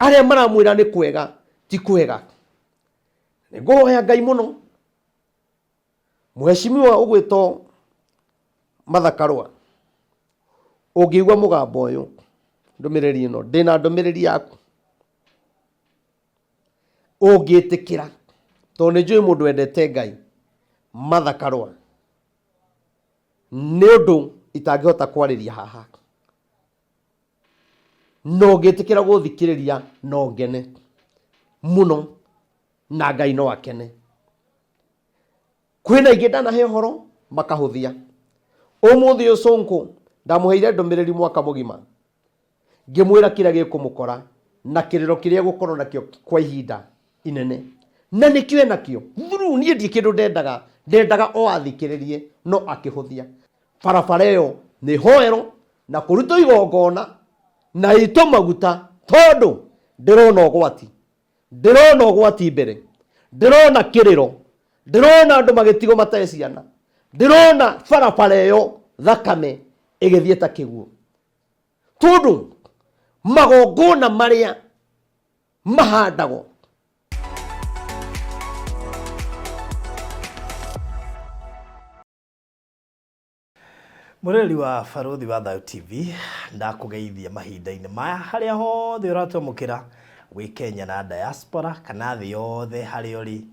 aria maramwira ni kwega ti kwega ngoya Ngai muno Mheshimiwa ugwito Mathakarwa ungigwa mugambo uyu ndumiriri ino ndina ndumiriri yaku ungitikira to ni njui mundu endete Ngai Mathakarwa ni undu itangihota kwariria haha no ngitikira guthikiriria no ngene muno na Ngai no akene kwina igenda na he horo makahuthia umuthi ucunku ndamuheire ndumiriri mwaka mugima ngimwira kira gikumukora na kiriro kiria gukorwo nakio kwa ihinda inene na nikio nakio thuru nie ndi kindu ndendaga o athikiririe no akihuthia barabara iyo ni hoero na kuruta igongona na ito maguta tondu ndirona ugwati mbere ndirona kiriro ndirona andu magitigo matae ciana ndirona barabara iyo thakame igithieta kiguo tondu magongona maria mahandagwo Mureli wa Baruthi wa Thayu TV ndakugeithia mahinda-ini maya haria hothe uratomukira wi Kenya na diaspora kana thi yothe haria uri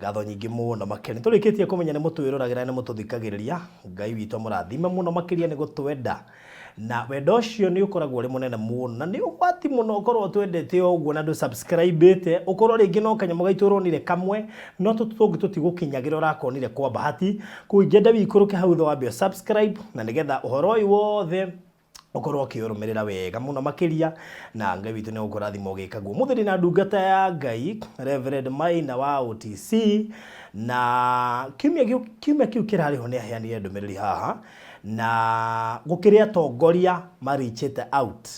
ngatho nyingi muno makiri turikitie kumenya ni mutwiruragira ni mututhikagiriria Ngai witu murathime muno makiria ni gutwenda na wendo cio ni ukoragwo ri munene muno na ni ugwati muno ukorwo twendete uguo na ndu subscribe ukorwo ringi no kanyamo gaiturunire kamwe no tutungi tutigukinyagira urakonire kwa bahati kuingenda wikuruke hau tho wambio subscribe na nigetha uhoro uyu wothe ukorwo kiurumirira wega muno makiria na Ngai witu ni ukurathimo gikaguo muthiri na ndungata ya Ngai Reverend Maina wa OTC na kiumia kiu kirari ho ni aheanire ndumiriri haha na gukiria tongoria marichete out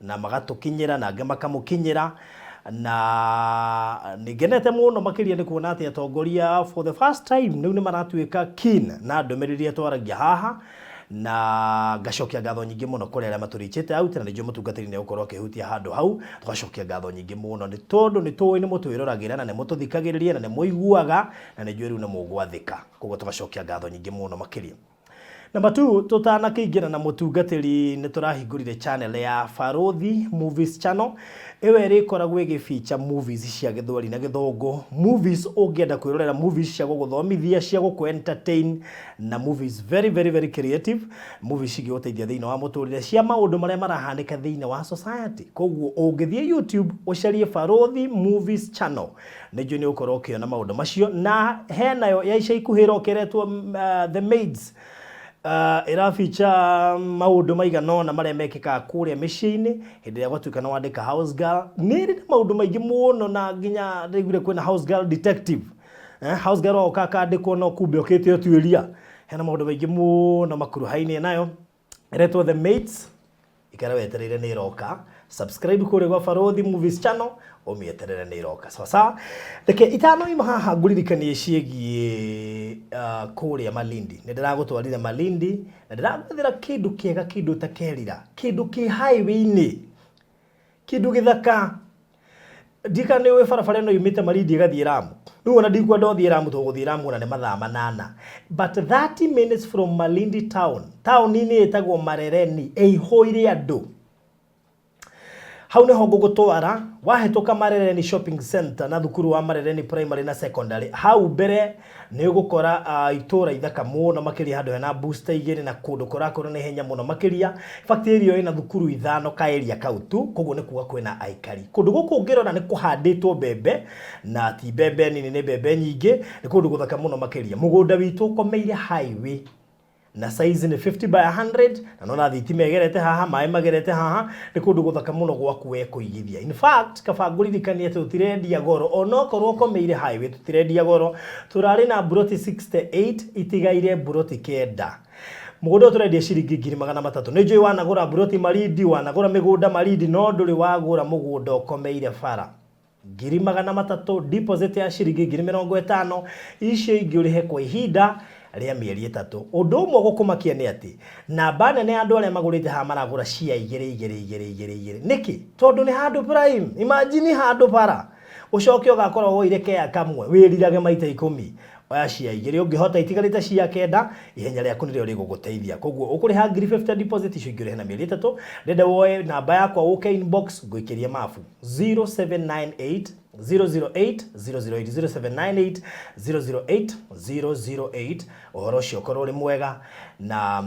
na magatukinyira na ange makamukinyira na nigenete muno makiria ni kuona ati atongoria for the first time ni maratuika keen na ndumiriri etwaragia haha na gacokia ngatho nyingi muno kuri aria maturichete out na nijio mutungatiri ni ukorwo akihutia handu hau tugacokia ngatho nyingi muno ni tondu ni tuwi ni mutwiruragira na ni mututhikagiriria na ni muiguaga na nijio riu ni mugwathika koguo tugacokia ngatho nyingi muno makiria. Number 2 tutana kiingira na mutungatiri ni turahingurire channel ya Baruthi Movies channel ewe ri koragwo igifeature movies cia githwari na githongo movies ungienda kwirorera movies cia guguthomithia cia guku entertain na movies very creative movies cigioteithia thiina wa muturire cia maundu maria marahanika thiina wa society koguo ungithie YouTube ucarie Baruthi Movies channel nijo ni ukorwo kiona maundu macio na henayo ya ica ikuhira ukiretwo The Maids ira feature maundu maiganona maria mekika kuria micini hindi ya gwatuika na wandika house girl niri na maundu maingi muno na nginya rigure kwina house girl detective house girl okaka ndiko no kumbe okete otuiria hena maundu maingi muno makuruhaini nayo iretwo The Maids ikara wetereire ni roka subscribe kuri gwa Baruthi Movies channel umieterere ni roka sasa reke itano ima haha nguririkanie ciegie kuria Malindi ni ndiragutwarire Malindi na ndiragwethera kindu kiega kindu takerira kindu ki highway-ini kindu githaka dika ni we barabara no yumite Malindi gathie Lamu nu ona ndikwa ndothie Lamu tuguthie Lamu na ni mathaa 8 but 30 minutes from Malindi town ni etagwo Marereni eihoire andu hau neho ngugutwara wahituka Marereni shopping center na thukuru wa Marereni primary na secondary hau mbere ni ugukora itura ithaka muno makiria handu hena booster igiri na kundu kurakoro ni henya muno makiria factory iyo ina thukuru ithano ka area kautu koguo ni kuga kwina aikari kundu guku ngirona ni kuhanditwo bebe na ti bebe nini ni bebe nyingi ni kundu guthaka muno makiria mugunda witu komeire highway na size ni 50 by 100 na nona thitima igerete haha mai magerete haha ni kundu guthaka muno gwaku we kuigithia in fact kabanguririkania tutirendia goro ono korwo komeire highway tutirendia goro turari na buroti 68 itigaire buroti kenda mugunda turendia ciringi 300 ni njui wanagura buroti Malindi wanagura migunda Malindi no nduri wagura mugunda ukomeire bara 300 deposit ya ciringi 50 icio ingi urihe kwa ihinda ria mieri 3 undu umwe gukumakia ni ati namba nene andu aria magurite ha maragura cia igiri niki tondu ni handu prime imagine handu para ucoke ugakorwo woireke ya kamwe wirirage maita 10 oya cia igiri ungihota itigarite cia kenda ihenya riaku nirio riguguteithia koguo ukuriha 50 deposit icio ingire na mieri 3 ndenda woe namba yakwa uke inbox ngwikirie mafu 0798 008 008 0798 008 uhoro ucio korwo uri mwega na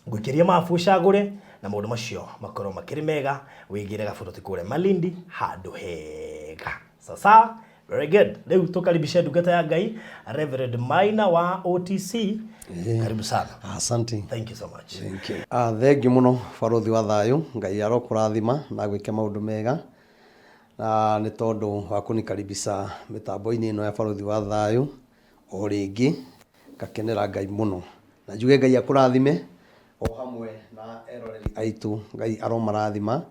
ngwikirie mafu ucagure na maundu macio makorwo makiri mega wigire gaburoti kure Malindi handu hega sasa. Very good. Leo tukaribisha ndungata ya Ngai Reverend Maina wa OTC. Karibu sana. Asante. Thank you so much. Thank you. Thank you muno barothi wa thayu Ngai arokurathima na gwike maundu mega na ni tondu wa kunikaribisha mitambo-ini ino ya barothi wa thayu o ringi ngakenera Ngai muno na njuge Ngai akurathime o hamwe na eroreri aitu Ngai aromarathima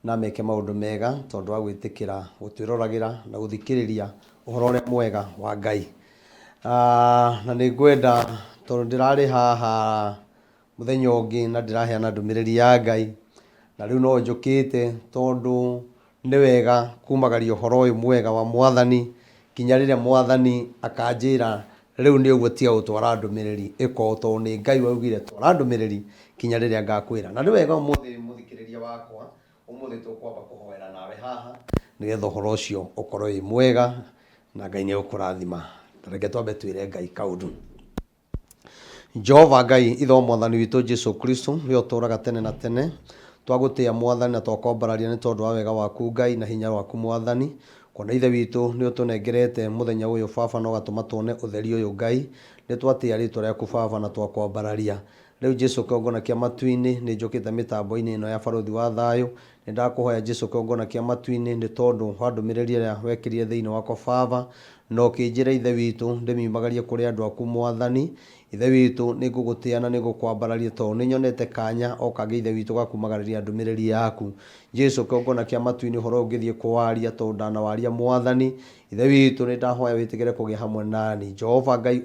na meke maundu mega tondu wa gwitikira gutwirораgira na guthikiriria uhoro uria mwega wa Ngai. Na ni ngwenda tondu ndirari haha muthenya ungi na ndiraheana ndumiriri ya Ngai na riu no njukite tondu ni wega kumagaria uhoro uyu mwega wa Mwathani kinya riria Mwathani akanjira riu ni uguo tia utwara ndumiriri iko tondu ni Ngai waugire twara ndumiriri kinya riria ngakwira na ni wega umuthi muthikiriria wakwa umuthi tukwamba kuhoera nawe haha nigetha uhoro ucio ukorwo wi mwega na Ngai ni ukurathima. Tareke twambe twire Ngai kaundu. Jehova Ngai itho Mwathani witu Jesu Kristo we uturaga tene na tene twagutia Mwathani na twakombararia ni tondu wa wega waku Ngai na hinya waku Mwathani kona ithe witu ni utunengerete muthenya uyu baba no gatuma tuone utheri uyu Ngai ni twatia ritwa riaku baba na twakombararia riu Jesu kongona kia matu-ini ni njukite mitambo-ini ino ya barothi wa thayu ni ndakuhoya Jesu kongona kia matu-ini ni tondu wa ndumiriri ria wekirire thiini wako baba no kinjira ithe witu ndimimagarie kuri andu aku Mwathani ithe witu ni ngugutia na ni ngukwambararia tondu ni nyonete kanya o kage ithe witu gakumagariria ndumiriri yaku Jesu kongona kia matu-ini horo ngithie kuwaria tondu ndanawaria Mwathani ithe witu ni ndahoya witigire kugia hamwe nani Jehova Ngai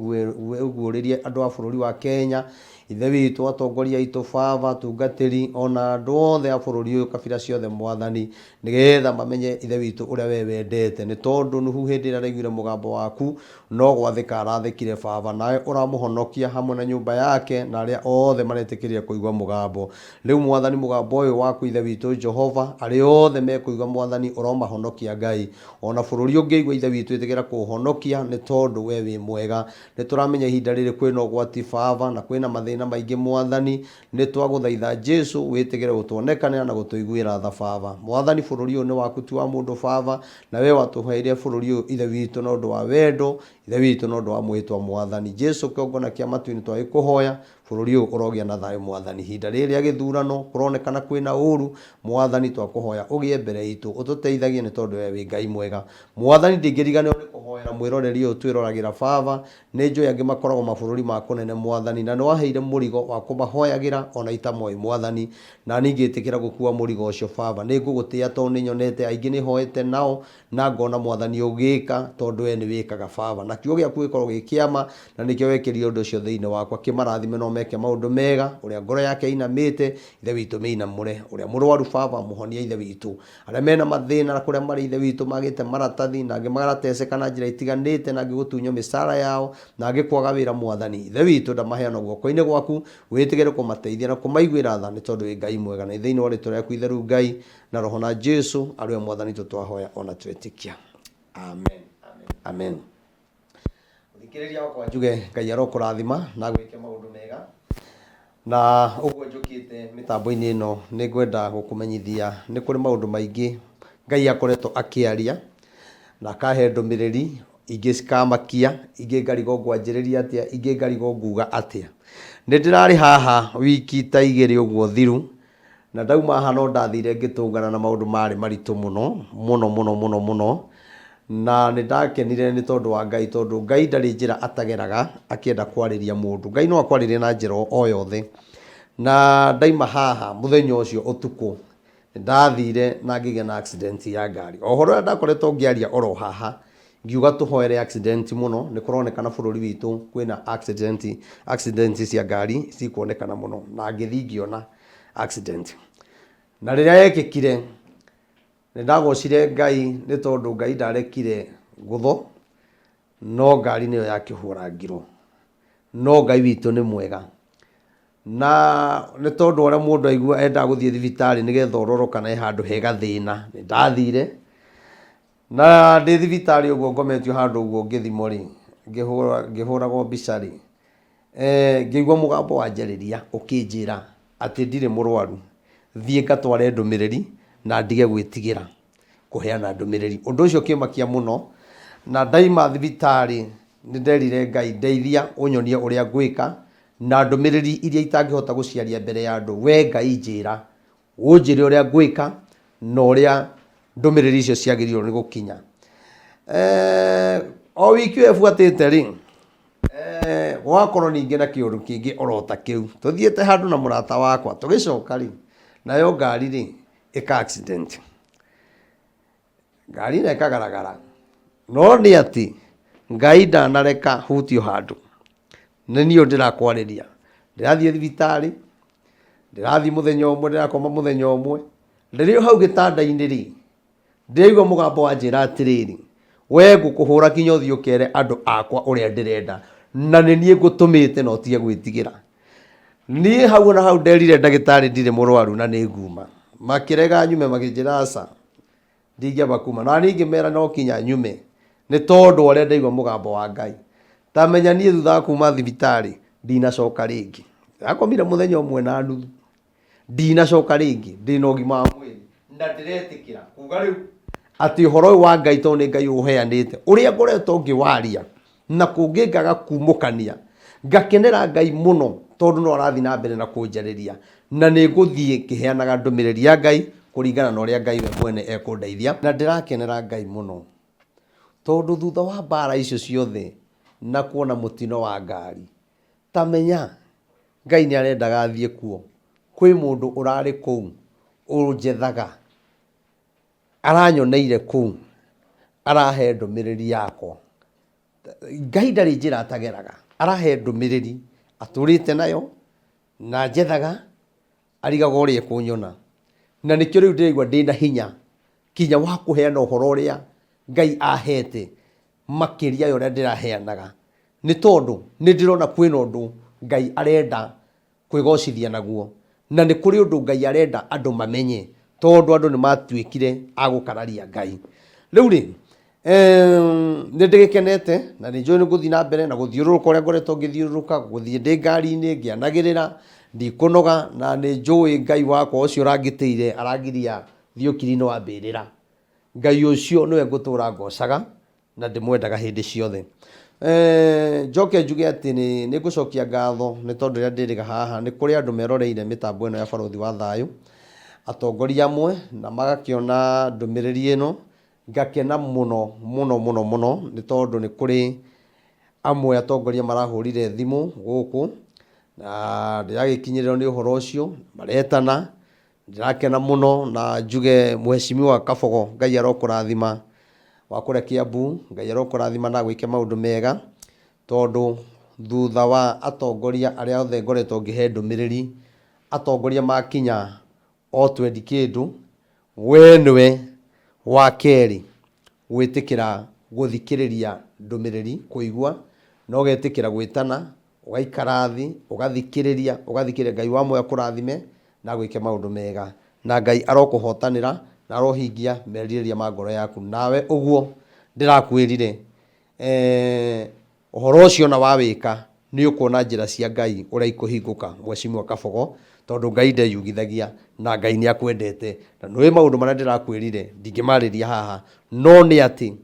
uroguuririe andu a bururi wa Kenya ithe witu atongoria itu baba tungatiri ona andu othe a bururi uyu kabira ciothe Mwathani nigetha mamenye ithe witu uria we wendete ni tondu nuhu hindi ria raiguire mugambo waku no gwathika arathikire baba nawe uramuhonokia hamwe na nyumba yake na aria othe maretikiria kuigwa mugambo riu Mwathani mugambo uyu waku ithe witu Jehova ari othe mekuigwa Mwathani uromahonokia Ngai ona bururi ungiigwa ithe witu itigira kuhonokia ni tondu we wi mwega ni turamenya ihinda riri kwina ugwati baba na kwina mathina maingi Mwathani ni twaguthaitha Jesu witigire gutuonekanira na gutuiguira tha baba Mwathani bururi uyu ni waku ti wa mundu baba na we watuheire bururi uyu ithe witu no ndu wa wendo ithe witu no ndu wa mwitwa Mwathani Jesu kongona kia matu-ini twagikuhoya bururi uyu urogia na thayu Mwathani hinda riri agithurano kuronekana kwina uru Mwathani twakuhoya ugie mbere itu ututeithagie ni tondu we wi Ngai mwega Mwathani ndingiriganirwo ni kuhoera mwiroreri uyu twirораgira baba ni njui angi makoragwo mabururi ma kunene Mwathani na niwaheire murigo wa kumahoyagira ona itamoi Mwathani na ningitikira gukua murigo ucio baba ni ngugutia tondu ni nyonete aingi ni hoete nao na ngona Mwathani ugika tondu we ni wikaga baba na kiugo giaku gikorwo gikiama na nikio wekirie undu ucio thiini wakwa kimarathime no meke maundu mega uria ngoro yake inamite ithe witu minamure uria murwaru baba muhonia ithe witu aria mena mathina na kuria mari ithe witu magite maratathi na angi marateseka na njira itiganite na angi gutunyo misara yao na angi kwaga wira Mwathani ithe witu ndamaheana guoko-ini gwaku witigire kumateithia na kumaiguira tha ni tondu wi Ngai mwega na thiini wa ritwa riaku itheru Ngai na roho na Jesu ariwe Mwathani tutwahoya ona twetikia amen amen. Thikiriria wakwa njuge Ngai arokurathima na gwike maundu mega na uguo njukite mitambo-ini ino ni ngwenda gukumenyithia ni kuri maundu maingi Ngai akoretwo akiaria na akahe ndumiriri ingi cikamakia ingi ngarigo ngwanjiriria atia ingi ngarigo nguga atia ni ndirari haha wiki ta igiri uguo thiru na ndauma haha no ndathire ngitungana na maundu mari maritu muno na ni ndakenire ni tondu wa Ngai tondu Ngai ndari njira atageraga akienda kwariria mundu Ngai no akwaririe na njira o yothe na ndaima haha muthenya ucio utuku ndathire na ngige na accident ya ngari ohoro ndakoretwo ngiaria oro haha ngiuga tuhoere accident muno ni kuronekana bururi witu kwina accident cia ngari cikuonekana muno na ngithi ngiona accident na riria yekikire ni ndagocire Ngai ni tondu Ngai ndarekire gutho no ngari niyo yakihura ngiro no Ngai witu ni mwega na ni tondu ora mundu aigua enda guthie thibitari nigetha ororo kana handu hega thina ni ndathire na ndi thibitari uguo ngometio handu uguo ngithimo ri ngihuragwo mbica ri ngigua mugambo wa njariria ukinjira ati ndire murwaru thie ngatware ndumiriri na ndige gwitigira kuheana ndumiriri undu ucio kimakia muno na ndaima thibitari ni nderire Ngai ndeithia unyonie uria gwika na ndumiriri iria itangihota guciaria mbere ya andu we Ngai njira unjire uria gwika na uria ndumiriri icio ciagirirwo ni gukinya o wiki efuatite ri wakorwo ningi na kiundu kingi orota kiu tuthiete handu na murata wakwa tugicoka ri nayo ngari ri ika accident ngari na ikagaragara no ni ati Ngai ndanareka hutio handu ni niyo ndirakwariria ndirathie thibitari ndirathie muthenya umwe ndirakoma muthenya umwe ndirio hau gitanda-ini ri ndirigwa mugambo wa njira atiriri we ngukuhura kinya uthie ukere andu akwa uria ndirenda na ni nie ngutumite no tige gwitigira nie hau na hau nderire ndagitari ndire murwaru na ni nguma makirega nyume makinjira aca ndingiamba kuma na ningi mera no kinya nyume ni tondu uria ndaigua mugambo wa Ngai tamenya nie thutha wa kuma thibitari ndinacoka ringi akomire muthenya umwe na nuthu ndinacoka ringi ndina ugima wa mwiri na ndiretikira kuga riu ati uhoro wa Ngai to ni Ngai uheanite uria ngoretwo ngiwaria na kungingaga kumukania ngakenera Ngai muno tondu no arathi na mbere na kunjariria na ni nguthie kiheanaga ndumiriri ya Ngai kuringana na uria Ngai we mwene ekundeithia na ndirakenera Ngai muno tondu thutha wa bara icio ciothe na kuona mutino wa ngari tamenya Ngai ni arendaga thie kuo kwi mundu urari kuu unjethaga aranyoneire kuu arahe ndumiriri yakwa Ngai ndari njira atageraga arahe ndumiriri aturite nayo na njethaga arigaga uria kunyona na nikio riu ndirigua ndina hinya kinya wa kuheana uhoro uria Ngai ahete makiria yo ndiraheanaga ni tondu ni ndirona kwina undu Ngai arenda kwigocithia naguo na ni kuri undu Ngai arenda andu mamenye tondu andu ni matuikire agukararia Ngai riu ri ni ndigikenete na ni njoi ni guthii na mbere na guthiururuka uria ngoretwo ngithiururuka guthii ndi ngari-ini ngianagirira ndikunoga na ni njoi Ngai wakwa ucio urangitire arangiria thiukiri no ambirira Ngai ucio niwe ngutura ngocaga na ndimwendaga hindi ciothe njoke njuge ati ni ngucokia ngatho ni tondu ria ndiriga haha ni kuri andu meroreire mitambo ino ya barothi wa thayu atongoria amwe na magakiona ndumiriri ino ngakena muno muno muno muno ni tondu ni kuri amwe atongoria marahurire thimu guku na ndiragikinyirirwo ni uhoro ucio maretana ndirakena muno na njuge mheshimiwa Kabogo Ngai arokurathima wa kuria Kiambu Ngai arokurathima na gwike maundu mega tondu thutha wa atongoria aria othe ngoretwo ngihe ndumiriri atongoria makinya o twendi kindu we niwe wa keri gwitikira guthikiriria ndumiriri kuigua no getikira gwitana ugaikara thi ugathikiriria Ngai wa moyo akurathime na gwike maundu mega na Ngai arokuhotanira na arohingia meririria ma ngoro yaku nawe uguo ndirakwirire uhoro ucio na wawika ni ukuona njira cia Ngai uria ikuhinguka mheshimiwa Kabogo tondu Ngai ndeyugithagia na Ngai ni akwendete na nwi maundu maria ndirakwirire ndingimariria haha no ni ati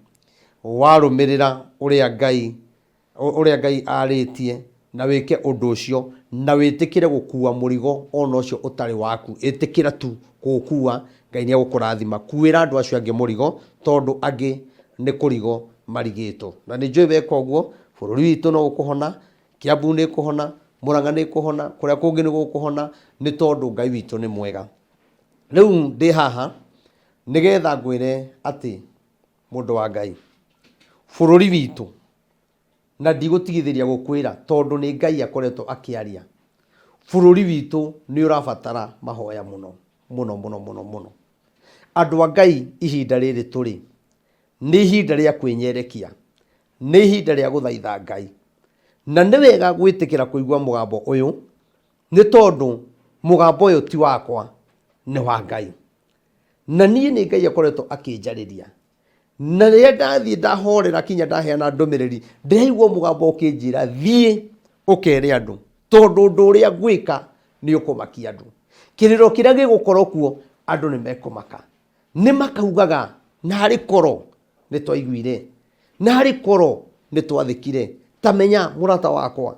warumirira uria Ngai aritie na wike undu ucio na witikire gukua murigo ona ucio utari waku itikira tu gukua Ngai ni agukurathima kuira andu acio angi murigo tondu angi ni kurigo marigito na ni njui beka uguo bururi witu no gukuhona Kiambu ni kuhona Murang'a ni kuhona kuria kungi ni gukuhona ni tondu Ngai witu ni mwega riu ndi haha nigetha ngwire ati mundu wa Ngai bũrũri witũ na ndigũtigithĩria gũkwĩra tondũ nĩ Ngai akoretwo akĩaria. Bũrũri witũ nĩ ũrabatara mahoya mũno mũno mũno mũno mũno. Andũ a Ngai, ihinda rĩrĩ tũrĩ nĩ ihinda rĩa kwĩnyerekia, nĩ ihinda rĩa gũthaitha Ngai, na nĩ wega gwĩtĩkĩra kũigua mũgambo ũyũ, nĩ tondũ mũgambo ũyũ ti wakwa, nĩ wa Ngai. Na niĩ nĩ Ngai akoretwo akĩnjarĩria, na rĩrĩa ndathiĩ ndahorera kinya ndaheana ndũmĩrĩri, ndĩraigua mũgambo ũkĩnjĩra thiĩ ũkere andũ, tondũ ũndũ ũrĩa ngwĩka nĩ ũkũmakia andũ. Kĩrĩro kĩrĩa gĩgũkorwo kuo andũ nĩ mekũmaka, nĩ makaugaga na harĩ koro nĩ twaiguire, na harĩ koro nĩ twathĩkire. Tamenya mũrata wakwa,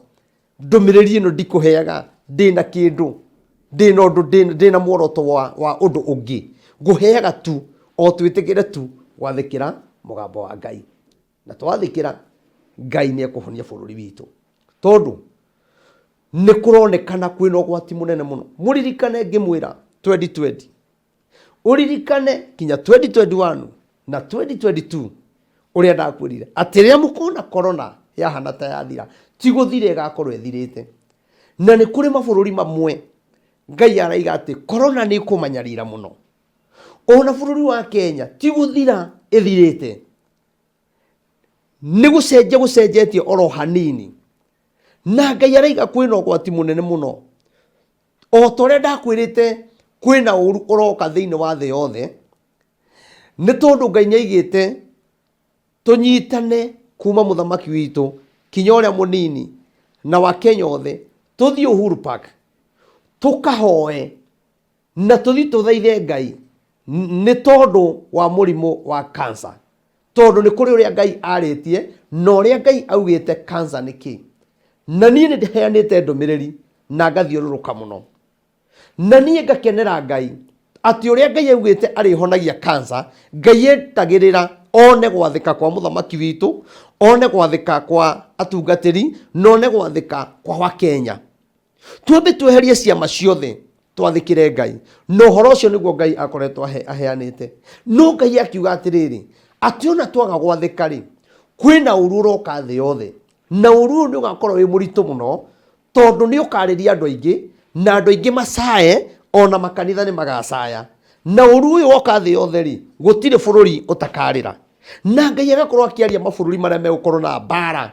ndũmĩrĩri ĩno ndikũheaga ndĩna kĩndũ, ndĩna ũndũ, ndĩna muoroto wa ũndũ ũngĩ, ngũheaga tu o twĩtĩkĩre tu gwathĩkĩra mũgambo wa Ngai, na twathĩkĩra Ngai nĩ ekũhonia bũrũri witũ, tondũ nĩ kũronekana kwĩna ũgwati mũnene mũno. Mũririkane ngĩmwĩra 2020, ũririkane kinya 2021 na 2022 ũrĩa ndakwĩrire atĩ rĩrĩa mũkona korona yahana ta yathira, ti gũthira ĩgakorwo ĩthirĩte. Na nĩ kũrĩ mabũrũri mamwe Ngai araiga atĩ korona nĩ ĩkũmanyarira mũno. Ona bũrũri wa Kenya ti gũthira ĩthirĩte, nĩ gũcenjetie oro hanini, na Ngai araiga kwĩna ũgwati mũnene mũno. O torĩa ndakwĩrĩte kwĩna ũru ũroka thĩinĩ wa thĩ yothe, nĩ tondũ Ngai nĩaigĩte tũnyitane kuma mũthamaki witũ kinya ũrĩa mũnini na wa Kenya othe, tũthiĩ Uhuru Park tũkahoe na tũthiĩ tũthaithe Ngai nĩ tondũ wa mũrimũ wa cancer, tondũ nĩ kũrĩ ũrĩa Ngai arĩtie na ũrĩa Ngai augĩte cancer nĩ kĩ. Na niĩ nĩ ndĩheanĩte ndũmĩrĩri na ngathiũrũrũka mũno, na niĩ ngakenera Ngai atĩ ũrĩa Ngai augĩte arĩhonagia cancer, Ngai etagĩrĩra one gwathĩka kwa mũthamaki witũ, one gwathĩka kwa atungatĩri, na one gwathĩka kwa Wakenya. Twambe tweherie ciama ciothe twathĩkĩre Ngai, na ũhoro ũcio nĩguo Ngai akoretwo aheanĩte. No Ngai akiuga atĩrĩrĩ, atĩ ona twaga gwathĩka rĩ, kwĩna ũru ũroka thĩ yothe, na ũru ũyũ nĩ ũgakorwo wĩ mũritũ mũno, tondũ nĩ ũkarĩria andũ aingĩ, na andũ aingĩ macaye, ona makanitha nĩ magacaya. Na ũru ũyũ woka thĩ yothe rĩ, gũtirĩ bũrũri ũtakarĩra. Na Ngai agakorwo akĩaria mabũrũri marĩa megũkorwo na mbara,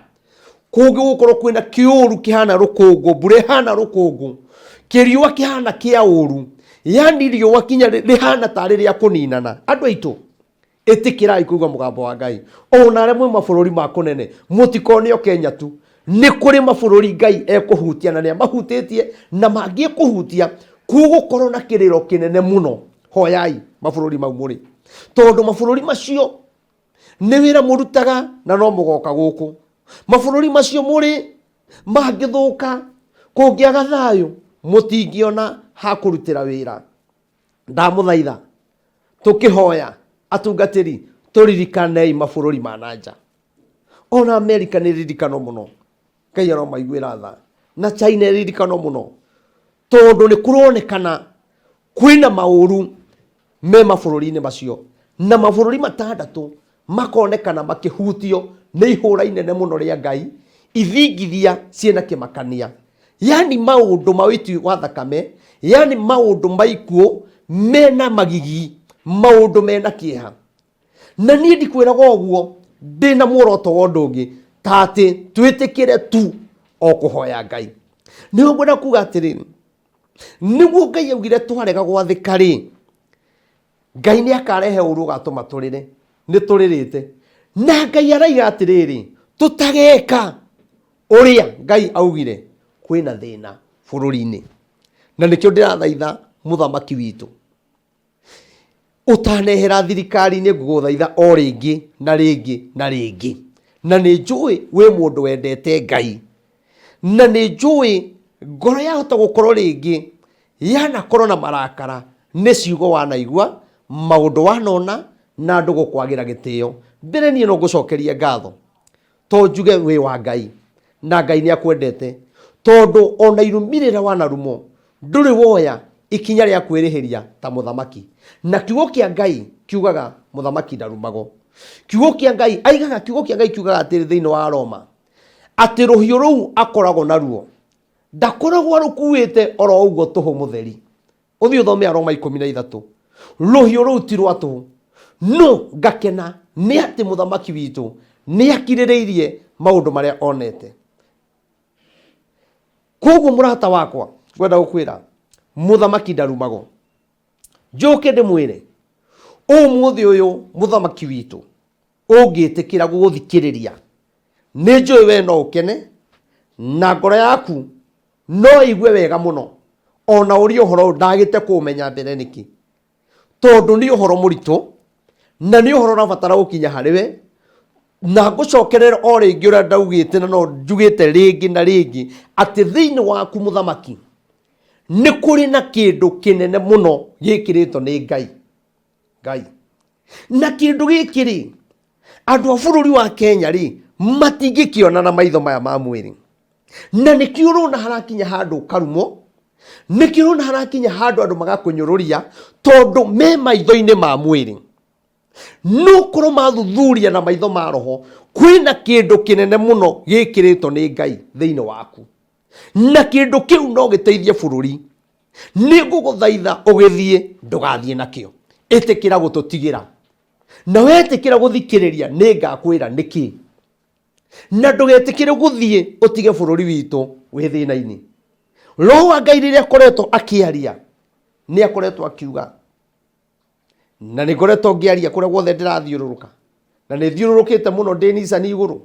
kũngĩgũkorwo kwĩna kĩũru kĩhana rũkũngũ, mbura ĩhana rũkũngũ, kĩriũa kĩhana kĩa ũru, yani riũa kinya rĩhana tarĩ rĩa kũninana. Andũ aitũ, ĩtĩkĩrai kũigua mũgambo wa Ngai. Ona arĩa mwĩ mabũrũri ma kũnene, mũtikone o Kenya tu, nĩ kũrĩ mabũrũri Ngai ekũhutia na nĩ amahutĩtie, na mangĩ ekũhutia, kũgũkorwo na kĩrĩro kĩnene mũno. Hoyai mabũrũri mau mũrĩ, tondũ mabũrũri macio nĩ wĩra mũrutaga na no mũgoka gũkũ. Mabũrũri macio mũrĩ mangĩthũka, kũngĩaga thayũ, mũtingĩona ha kũrutĩra wĩra. Ndamũthaitha tũkĩhoya atungatĩri, tũririkanei mabũrũri ma nanja. Ona Amerika nĩ ririkano mũno, Ngai aromaiguĩra tha, na China ririkano mũno, tondũ nĩ kũronekana kwĩna maũru me mabũrũri-inĩ macio, na mabũrũri matandatũ makonekana makĩhutio nĩ ihũra inene mũno rĩa Ngai, ithingithia ciĩna kĩmakania, yani maũndũ ma ũiti wa thakame, yani maũndũ ma ikuũ mena magigi, maũndũ mena kĩeha. Na niĩ ndikwĩraga ũguo ndĩna muoroto wa ũndũ ũngĩ, ta atĩ twĩtĩkĩre tu o kũhoya Ngai. Nĩ ngwenda kuga atĩrĩ, nĩguo Ngai augire twarega gwathĩka rĩ, Ngai nĩ akarehe ũru ũgatũma tũrĩre, nĩ tũrĩrĩte. Na Ngai araiga atĩrĩrĩ, tũtageka ũrĩa Ngai augire, kwĩna thĩna bũrũri-inĩ. Na nĩkĩo ndĩrathaitha mũthamaki witũ, ũtanehera thirikari-inĩ, ngũgũthaitha o rĩngĩ na rĩngĩ na rĩngĩ. Na nĩ njũĩ wĩ mũndũ wendete Ngai, na nĩ njũĩ ngoro yahota gũkorwo rĩngĩ yanakorwo na marakara nĩ ciugo wanaigua, maũndũ wanona, na andũ gũkwagĩra gĩtĩo. Mbere niĩ no ngũcokerie ngatho, to njuge wĩ wa Ngai, na Ngai nĩ akwendete, tondũ ona irumĩrĩra wanarumo ndũrĩ woya ikinya rĩa kwĩrĩhĩria ta mũthamaki. Na kiugo kĩa Ngai kiugaga mũthamaki ndarumagwo. kiugo kia Ngai aigaga kiugo kia Ngai kiugaga atĩrĩ thĩinĩ wa Roma atĩ rũhiũ rũu akoragwo naruo ndakoragwo rukuĩte oro ũguo tũhũ mũtheri. Ũthiĩ ũthome Roma 13. Rũhiũ rũu ti rwa tũhũ, no ngakena nĩ atĩ mũthamaki witũ nĩ akirĩrĩirie maũndũ marĩa onete. Koguo mũrata wakwa ngwenda gũkwĩra mũthamaki ndarumagwo. Njoke ndĩmwĩre ũmũthĩ ũyũ mũthamaki witũ ũngĩtĩkĩra gũgũthikĩrĩria, nĩ njũĩ we no ũkene na ngoro yaku no igue wega mũno ona ũrĩ ũhoro ndagĩte kũmenya mbere nĩkĩ, tondũ nĩ ũhoro mũritũ na nĩ ũhoro ũrabatara gũkinya harĩ we. Na ngũcokerera o rĩngĩ ũrĩa ndaugĩte na no njugĩte rĩngĩ na rĩngĩ atĩ thĩinĩ waku mũthamaki nĩ kũrĩ na kĩndũ kĩnene mũno gĩkĩrĩtwo nĩ Ngai. Na kĩndũ gĩkĩ rĩ, andũ a bũrũri wa Kenya rĩ matingĩkĩona na maitho maya ma mwĩrĩ, na nĩkĩo ũrona harakinya handũ karumo, nĩkĩo ũrona harakinya handũ andũ magakũnyũrũria tondũ me maitho-inĩ ma mwĩrĩ. No korwo mathuthuria na maitho ma roho, kwĩna kĩndũ kĩnene mũno gĩkĩrĩtwo nĩ Ngai thĩinĩ waku, na kĩndũ kĩu no gĩteithie bũrũri. Nĩ ngũgũthaitha ũgĩthiĩ ndũgathiĩ nakĩo, ĩtĩkĩra gũtũtigĩra, na wetĩkĩra gũthikĩrĩria nĩ ngakwĩra nĩkĩ, na ndũgetĩkĩre gũthiĩ ũtige bũrũri witũ wĩ thĩna-inĩ. Roho wa Ngai rĩrĩa akoretwo akĩaria nĩ akoretwo akiuga, na nĩ ngoretwo ngĩaria kũrĩa guothe ndĩrathiũrũrũka, na nĩ thiũrũrũkĩte mũno ndĩ nicani igũrũ.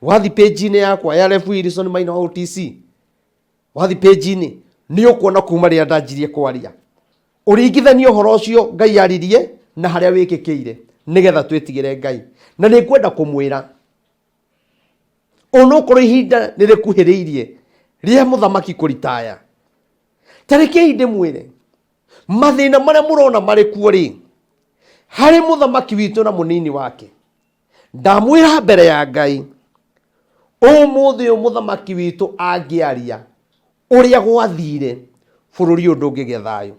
Wathi page-inĩ yakwa ya Rev Wilson Maina wa OTC, wathi page-inĩ nĩ ũkuona kuma rĩrĩa ndanjirie kwaria ũringithanie ũhoro ũcio Ngai yaririe na harĩa wĩkĩkĩire, nĩgetha twĩtigĩre Ngai. Na nĩ kwenda kũmwĩra onokorwo ihinda nĩ rĩkuhĩrĩirie rĩa mũthamaki kũritaya, tarĩkei ndĩmwĩre mathĩna marĩa mũrona marĩ kuo rĩ harĩ mũthamaki witũ na mũnini wake, ndamwĩra mbere ya Ngai ũmũthĩ ũyũ mũthamaki witũ angĩaria ũrĩa gwathire, bũrũri ũyũ ndũngĩgĩa thayũ.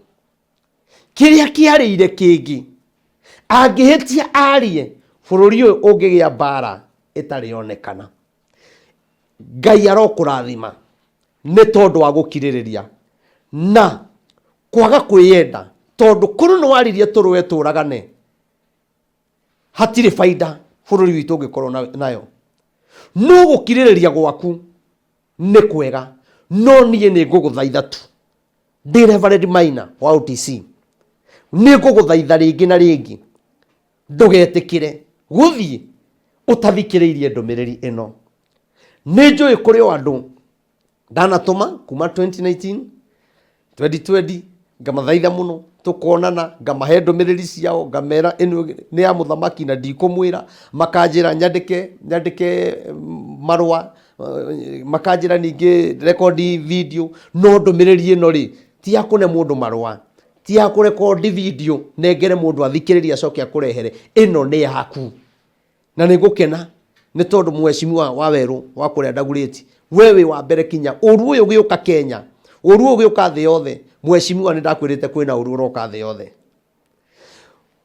Kĩrĩa kĩarĩire kĩngĩ angĩhĩtia arie, bũrũri ũyũ ũngĩgĩa mbara ĩtarĩ yonekana. Ngai arokũrathima nĩ tondũ wa gũkirĩrĩria na kwaga kwĩyenda, tondũ korwo nĩ waririe tũrũe tũragane hatirĩ baida bũrũri witũ ũngĩkorwo nayo. No gũkirĩrĩria gwaku nĩ kwega, no niĩ nĩ ngũgũthaitha tu ndĩ Reverend Maina wa OTC, nĩ ngũgũthaitha rĩngĩ na rĩngĩ ndũgetĩkĩre gũthiĩ ũtathikĩrĩirie ndũmĩrĩri ĩno. Nĩ njũĩ kũrĩ o andũ ndanatũma kuma 2019 2020 ngamathaitha mũno tũkonana, ngamahe ndũmĩrĩri ciao, ngamera ĩno nĩ ya mũthamaki na ndikũmwĩra, makanjĩra nyandĩke marũa, makanjĩra ningĩ rekondi video. No ndũmĩrĩri ĩno rĩ ti ya kũne mũndũ marũa, ti ya kũrekondi video nengere mũndũ athikĩrĩria acoke akũrehere. Ĩno nĩ yaku, na nĩ ngũkena nĩ tondũ mheshimiwa wa Werũ wa kũrĩa Ndagurĩti, wewe wa mbere kinya ũru ũyũ gĩũka Kenya, ũru ũyũ gĩũka thĩ yothe, mheshimiwa nĩ ndakwĩrĩte kwĩna ũru ũroka thĩ yothe.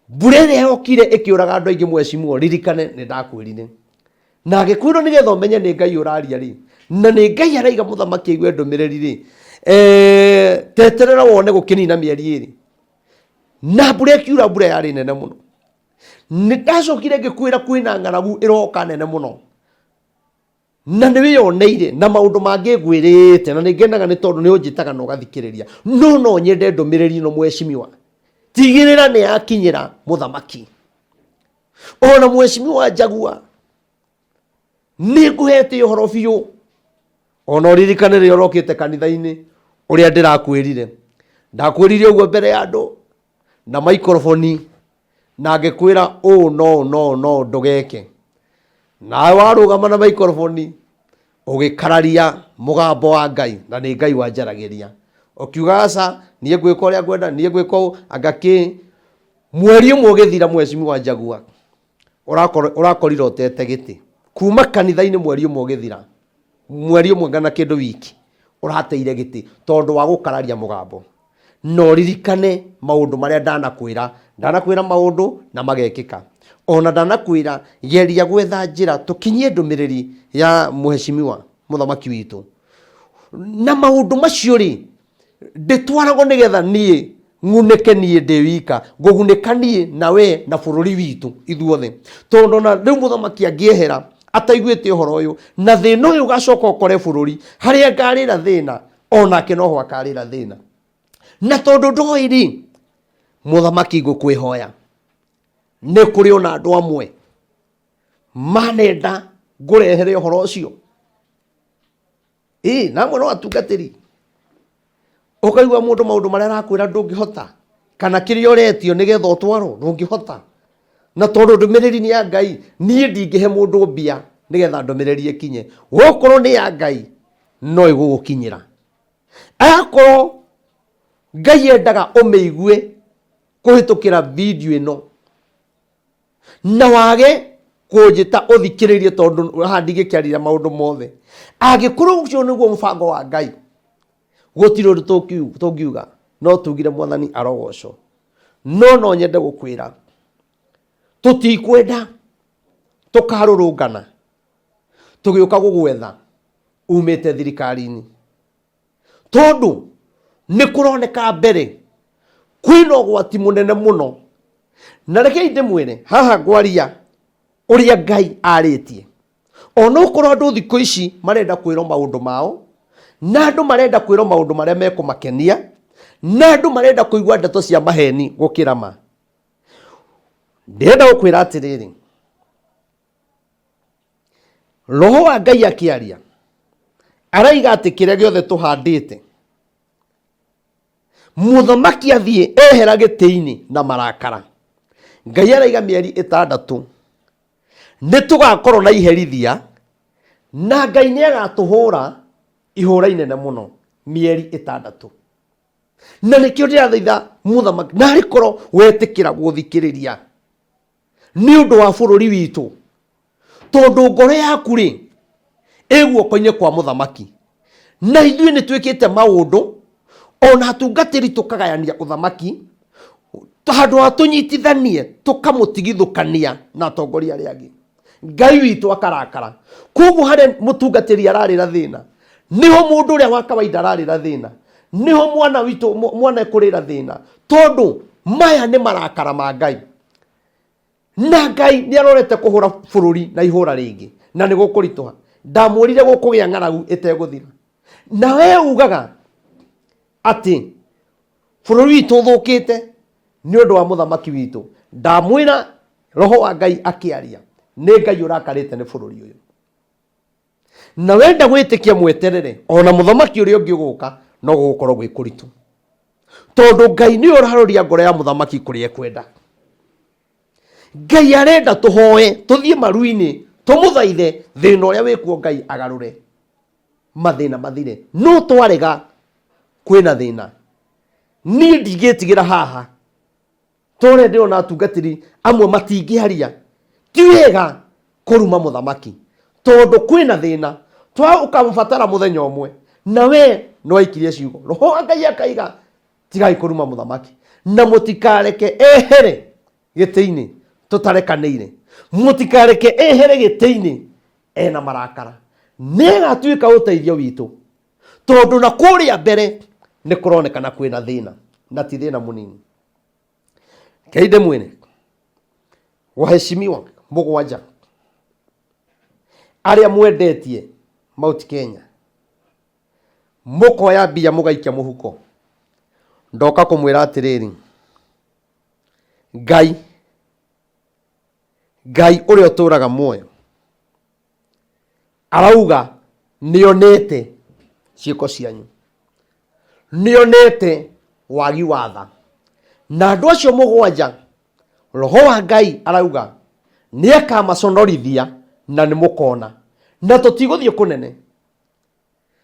Mbura ĩrĩa yokire ĩkĩũraga andũ aingĩ mheshimiwa, ririkane nĩ ndakwĩrire, na agĩkwĩrwo nĩgetha ũmenye nĩ Ngai ũraria rĩ, na nĩ Ngai araiga mũthamaki aigue ndũmĩrĩri rĩ, teterera wone gũkĩnina mĩeri ĩrĩ. Na mbura ĩkiura, mbura yarĩ nene mũno. Nĩ ndacokire ngĩkwĩra kwĩna ng'aragu ĩroka nene mũno, na nĩ wĩyoneire na maũndũ mangĩ ngwĩrĩte, na nĩ ngenaga nĩ tondũ nĩ ũnjĩtaga na ũgathikĩrĩria. No nyende ndũmĩrĩri ĩno mheshimiwa, tigĩrĩra nĩ yakinyĩra mũthamaki. Ona mheshimiwa Njagua nĩ ngũhete ũhoro biũ, ona ũririkane rĩrĩa ũrokĩte kanitha-inĩ ũrĩa ndĩrakwĩrire. Ndakwĩrire ũguo mbere ya andũ na microphone, na ngĩkwĩra no ndũgeke. Nawe warũgama na microphone ũgĩkararia mũgambo wa Ngai, na nĩ Ngai wanjaragĩria, ũkiuga aca niĩ ngwĩka ũrĩa ngwenda, niĩ ngwĩka ũũ angakĩ. Mweri ũmwe ũgĩthira mheshimiwa Njagua ũrakorire ũtete gĩtĩ kuma kanitha-inĩ, mweri ũmwe ũgĩthira, mweri ũmwe ngana kĩndũ wiki ũrateire gĩtĩ tondũ wa gũkararia mũgambo. No ririkane maũndũ marĩa ndanakwĩra maũndũ na magekĩka. ona ndanakwira geria gwetha njira tukinyie ndumiriri ya muheshimiwa muthamaki witu na maundu macio ri nditwarago nigetha nie ngunike nie ndi wika ngugunika nie nawe na bururi witu ithuothe tondu na riu muthamaki angiehera ataiguite uhoro uyu na thina uyu gacoka ukore bururi haria ngarira thina onake noho akarira thina na tondu ndoi ri muthamaki ngukwihoya ni kuri ona andu amwe manenda ngurehere uhoro ucio namwe no atungatiri ukaigua mundu maundu maria arakwira ndungihota kana kiria uretio nigetha utwaro ndungihota na tondu ndumiriri ni ya Ngai nie ndingihe mundu mbia nigetha ndumiriri ikinye gukorwo ni ya Ngai no igugukinyira akorwo Ngai endaga umeigue kuhitukira video ino na wage kunjita uthikiririe tondu handi gikiarira maundu mothe agikorwo ucio niguo mfango wa Ngai gutiro tungiuga no tugire mwathani arogoco no nyende gukwira tutikwenda tukarurungana tugiuka gugwetha umite thirikari-ini tondu ni kuroneka mbere kwina ugwati munene muno na reke ndimwire haha ngwaria uria Ngai aritie ona ukorwo andu thikũ ici marenda kwĩrwo maundu mao na andu marenda kwĩrwo maundu maria mekumakenia na andu marenda kuigua ndeto cia maheni gukira ma ndenda gukwira atiriri roho wa Ngai akiaria araiga ati kiria giothe tuhandite muthamaki athie ehera giti-ini na marakara Ngai araiga mieri 6 ni tugakorwo na iherithia na Ngai ni agatuhura ihura inene muno mieri 6 na nikio ndirathaitha muthamaki na rikorwo wetikira guthikiriria ni undu wa bururi witu tondu ngoro yaku ri iguoko-ini kwa muthamaki na ithuĩ ni twikite maundu ona atungatiri tukagayania uthamaki handu ha tunyitithanie tukamutigithukania na atongoria aria angi Ngai witu akarakara koguo haria mutungatiri ararira thina niho mundu uria wa kawaida ararira thina niho mwana witu mwana kurira thina tondu maya ni marakara ma Ngai na Ngai ni arorete kuhura bururi na ihura ringi na ni gukurituha ndamurire gukugia ng'aragu iteguthira na we ugaga ati bururi witu uthukite ni undu wa muthamaki witu ndamwira roho wa Ngai akiaria ni Ngai urakarite ni bururi uyu na wenda gwitikia mweterere ona muthamaki uria ungi uguka no gukorwo gwi kuritu tondu Ngai ni uraroria ngoro ya muthamaki kuria ekwenda Ngai arenda tuhoe tuthie maru-ini tumuthaithe thina uria wikuo Ngai agarure mathina mathire no twarega kwina thina ni ndigitigira haha tore ndio na atungatiri amwe matingiaria ti wega kuruma muthamaki tondu kwina thina twa ukamfatara muthenya umwe na we no ikirie ciugo roho Ngai akaiga tigai kuruma muthamaki na mutikareke ehere giti-ini tutarekanire mutikareke ehere giti-ini ena marakara nega tuika uteithio witu tondu na kuria mbere ni kuronekana kwina thina na ti thina munini kaide mwene waheshimiwa mugwanja aria mwendetie Mount Kenya mukoya mbia mugaikia muhuko ndoka kumwira atiriri Ngai uria uturaga muoyo arauga nionete ciiko cianyu nionete wagi watha na andu acio mugwanja roho wa Ngai arauga ni akamaconorithia na ni mukona na tutiguthie kunene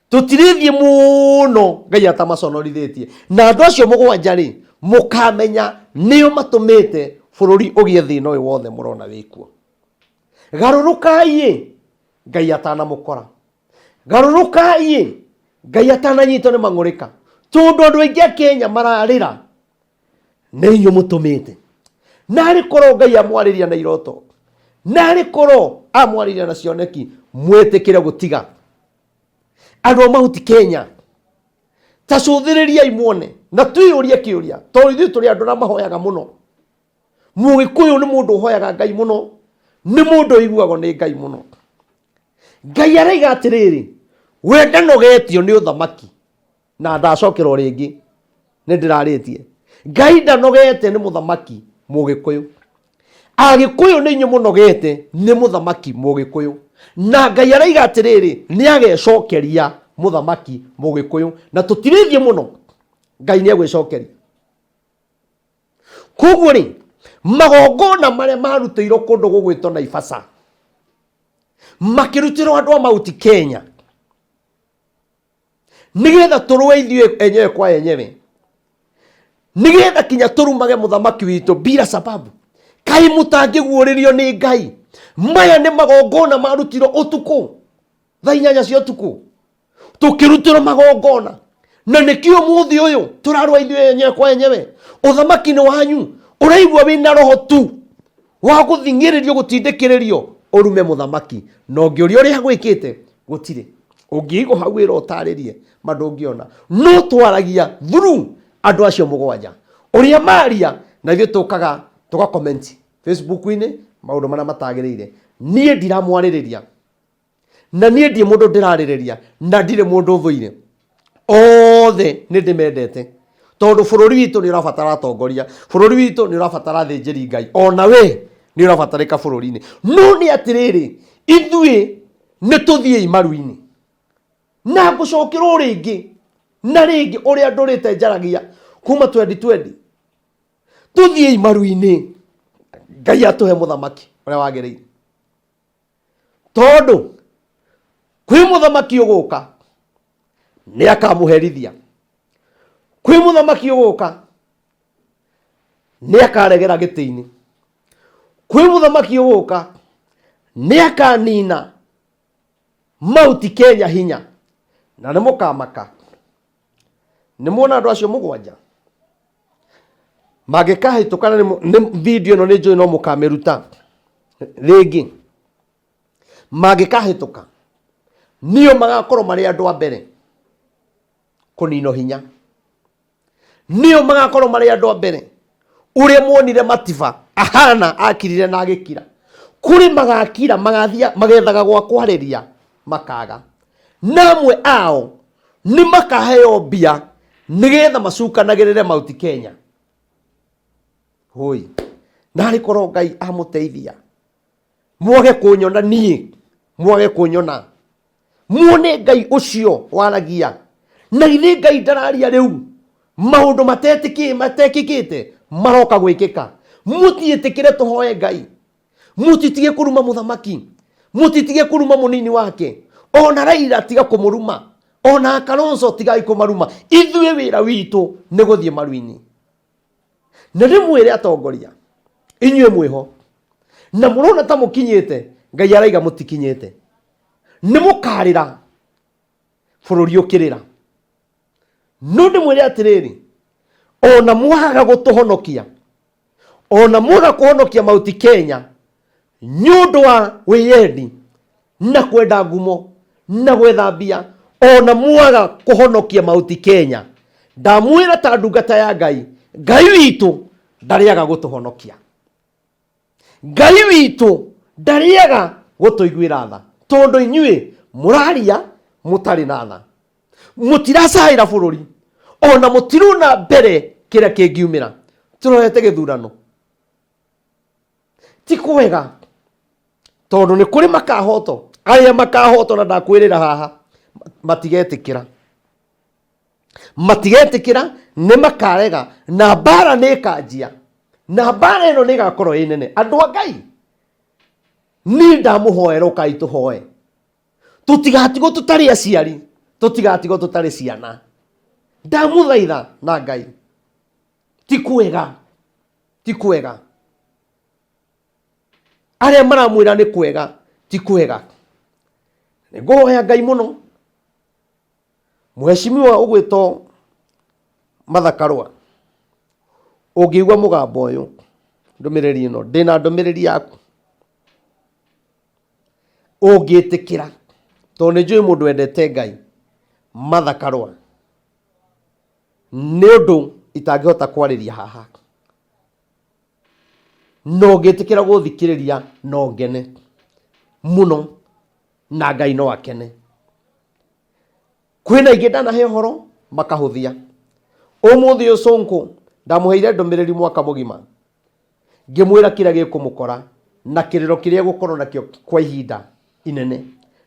tutirithie muno Ngai atamaconorithitie na andu acio mugwanja ri mukamenya nio matumite bururi ugie thina uyu wothe murona wikuo garurukai Ngai atanamukora garurukai Ngai atananyitwo ni mang'urika tondu andu aingi a Kenya mararira ni inyu mutumite nari korwo Ngai amwariria na iroto, nari korwo amwariria na cioneki, mwetikire gutiga andu mahuti Kenya. Ta cuthiriria muone na tuyurie kiuria, tondu ithuĩ tũrĩ andũ na mahoyaga muno. Mũgĩkũyũ nĩ mũndũ ũhoyaga Ngai muno, nĩ mũndũ ũiguagwo nĩ Ngai muno. Ngai araiga atĩrĩrĩ, we ndanogetio nĩ ũthamaki. Na ndacokerwo rĩngĩ nĩ ndĩrarĩtie, Ngai ndanogete nĩ mũthamaki Mũgĩkũyũ. Agĩkũyũ nĩ inyuĩ mũnogete nĩ mũthamaki Mũgĩkũyũ. Na Ngai araiga atĩrĩrĩ, nĩ agecokeria mũthamaki Mũgĩkũyũ, na tũtirĩthie mũno, Ngai nĩ egwĩcokeria. Koguo rĩ, magongona marĩa marutĩirwo kũndũ gũgwĩtwo Naivasha, makĩrutĩrwo andũ a Mount Kenya, nigetha tũrũe ithuĩ enyewe kwa enyewe, nigetha kinya tũrumage mũthamaki witũ bila sababu. Kai mũtangĩguũrĩrio nĩ Ngai. Maya nĩ magongona marutirwo ũtukũ, thaa 8 cia ũtukũ, tũkĩrutĩrwo magongona. Na nĩkĩo mũthĩ ũyũ tũrarũa ithuĩ enyewe kwa enyewe. Ũthamaki nĩ wanyu, ũraigua wĩna roho tu wa gũthing'ĩrĩrio, gũtindĩkĩrĩrio ũrume mũthamaki. Na ũngĩũria ũrĩa gwĩkĩte, gũtirĩ. Ũngĩigwo hau wĩra ũtarĩrie mandũngĩona. No twaragia through andũ acio mũgwanja ũrĩa maria, na ithuĩ tũkaga tũgakomenti Facebook-inĩ maũndũ marĩa matagĩrĩire. Niĩ ndiramwarĩrĩria, na niĩ ndĩ mũndũ ndĩrarĩrĩria, na ndirĩ mũndũ thũire. Othe nĩ ndĩmendete, tondũ bũrũri witũ nĩ ũrabatara atongoria, bũrũri witũ nĩ ũrabatara thĩnjĩri Ngai, ona we nĩ ũrabatarĩka bũrũri-inĩ. No nĩ atĩrĩrĩ, ithuĩ nĩ tũthiĩ maru-inĩ na ngũcokerwo rĩngĩ na rĩngĩ ũrĩa ndũrĩte njaragia kuma 2020. Tũthiĩ maru-inĩ, Ngai atũhe mũthamaki ũrĩa wagĩrĩire, tondũ kwĩ mũthamaki ũgũka nĩ akamũherithia, kwĩ mũthamaki ũgũka nĩ akaregera gĩtĩ-inĩ, kwĩ mũthamaki ũgũka nĩ akanina Mount Kenya hinya, na nĩ mũkamaka. Nĩ muona andũ acio mũgwanja mangĩkahĩtũkana nĩ video ĩno nĩ njũĩ no mũkamĩruta rĩngĩ, mangĩkahĩtũka nĩo magakorwo marĩ andũ a mbere kũnino hinya, nĩo magakorwo marĩ andũ a mbere. Ũrĩa muonire Matiba ahana akirire na agĩkira, kũrĩ magakira magathia magethaga gwa kwarĩria makaga, namwe ao nĩ makaheo mbia nigetha macukanagĩrĩre Mount Kenya. Hoi, narĩ korwo Ngai amũteithia, mwage kũnyona niĩ, mwage kũnyona, muone Ngai ũcio waragia. Na ithe Ngai ndararia rĩu maũndũ matekĩkĩte maroka gwĩkĩka. Mũtiĩtĩkĩre tũhoe Ngai, mũtitige kũruma mũthamaki, mũtitige kũruma mũnini wake. Ona Raila tiga kũmũruma, ona Kalonzo tigai kũmaruma. Ithuĩ wĩra witũ nĩ gũthiĩ maru-inĩ. Na rĩmwĩre atongoria, inyuĩ mwĩho na mũrona ta mũkinyĩte, Ngai araiga mũtikinyĩte, nĩ mũkarĩra bũrũri ũkĩrĩra. No ndĩmwĩre atĩrĩrĩ, ona mwaga gũtũhonokia, ona mwaga kũhonokia Mount Kenya nĩ ũndũ wa wĩyendi na kwenda ngumo na gwetha mbia, ona mwaga kũhonokia Mount Kenya, ndamwĩra ta ndungata ya Ngai, Ngai witũ ndarĩaga gũtũhonokia, Ngai witũ ndarĩaga gũtũiguĩra tha, tondũ inyuĩ mũraria mũtarĩ na tha, mũtiracaĩra bũrũri, ona mũtiruna mbere kĩrĩa kĩngiumĩra. Tũrohete gĩthurano, ti kwega, tondũ nĩ kũrĩ makahoto, arĩa makahoto na ndakwĩrĩra haha matigetĩkĩra, matigetĩkĩra, nĩ makarega, na mbara nĩ ĩkanjia, na mbara ĩno nĩ ĩgakorwo ĩ nene. Andũ a Ngai, niĩ ndamũhoera ũkai tũhoe, tũtigatigwo tũtarĩ aciari, tũtigatigwo tũtarĩ ciana. Ndamũthaitha na Ngai, ti kwega, ti kwega. Arĩa maramwĩra nĩ kwega, ti kwega. Nĩ ngũhoya Ngai mũno, Mheshimiwa ũgwĩtwo Martha Karua, ũngĩigua mũgambo ũyũ, ndumiriri ino ndina ndumiriri yaku ungitikira to ni njui mundu endete Ngai Martha Karua ni undu itangihota kwariria haha no ngitikira guthikiriria no ngene muno na Ngai no akene kwina ingi ndanahe horo makahuthia umuthi ucunku ndamuheire ndumiriri mwaka mugima ngimwira kira gikumukora na kiriro kiria gukorwo nakio kwa ihinda inene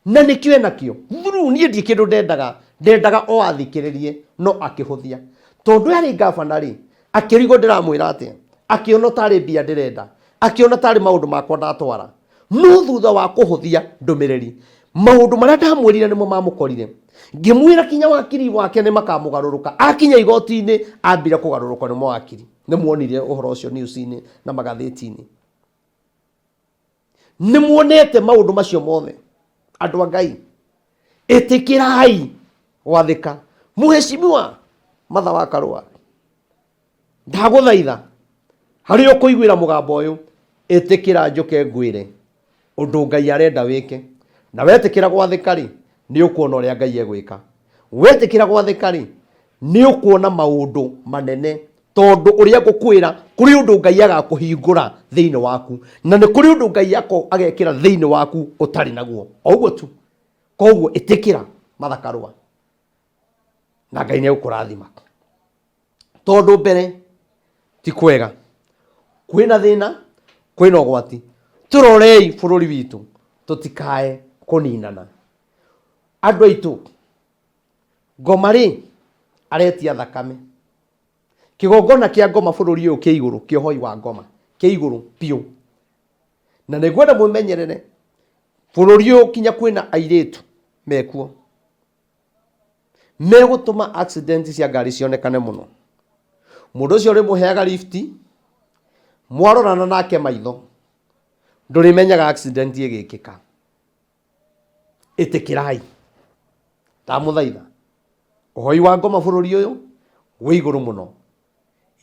na nikio nakio thuru nie ndi kindu ndendaga o athikiririe no akihuthia tondu ari gavana ri akirigo ndiramwira ati akiona tari bia ndirenda akiona tari maundu makwa ndatwara no thutha wa kuhuthia ndumiriri maundu maria ndamwirire nimo mamukorire ngimwira kinya wakiri wake ni makamugaruruka akinya igoti-ini ambire kugaruruka ni mwakiri ni muonire uhoro ucio news-ini na magatheti-ini ni muonete maundu macio mothe andu a Ngai itikirai wathika muheshimiwa Martha wa Karua ndaguthaitha hari ukuiguira mugambo uyu itikira njuke ngwire undu Ngai arenda wike na wetikira gwathika ri ni ukuona uria Ngai egwika wetikira gwathika ri ni ukuona maundu manene tondu uria ngukwira kuri undu Ngai agakuhingura thiini waku na ni kuri undu Ngai agekira thiini waku utari naguo oguo tu koguo itikira Martha Karua na Ngai ni egukurathima tondu mbere ti kwega kwina thina kwina ugwati turorei bururi witu tutikae kuninana andu aitu Ngoma ri aretia thakame kigongona kia ngoma bururi uyu kia iguru kiohoi wa ngoma kia iguru piu na nigwenda mumenyerere bururi uyu kinya kwina airitu mekuo megutuma accident cia ngari cionekane muno mundu ucio ri muheaga lift mwarorana nake maitho ndurimenyaga accident igikika itikirai tamuthaitha uhoi wa ngoma bururi uyu wi iguru muno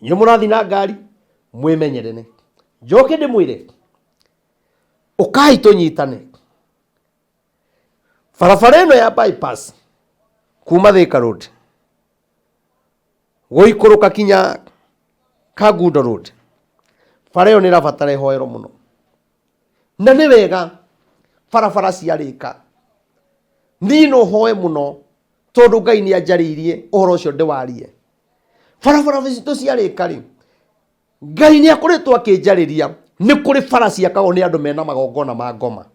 inyu murathi na ngari mwimenyerene njoke ndimwire ukai tunyitane barabara ino ya bypass kuma Thika Road guikuruka kinya Kagundo Road bara iyo ni rabatara ihoero muno na ni wega barabara ciarika nino hoe muno tondu Ngai ni anjariirie uhoro ucio ndiwarie barabara citu ciarika ri Ngai ni akuritwo akinjariria ni kuri bara ciakagwo ni andu mena magongona ma ngoma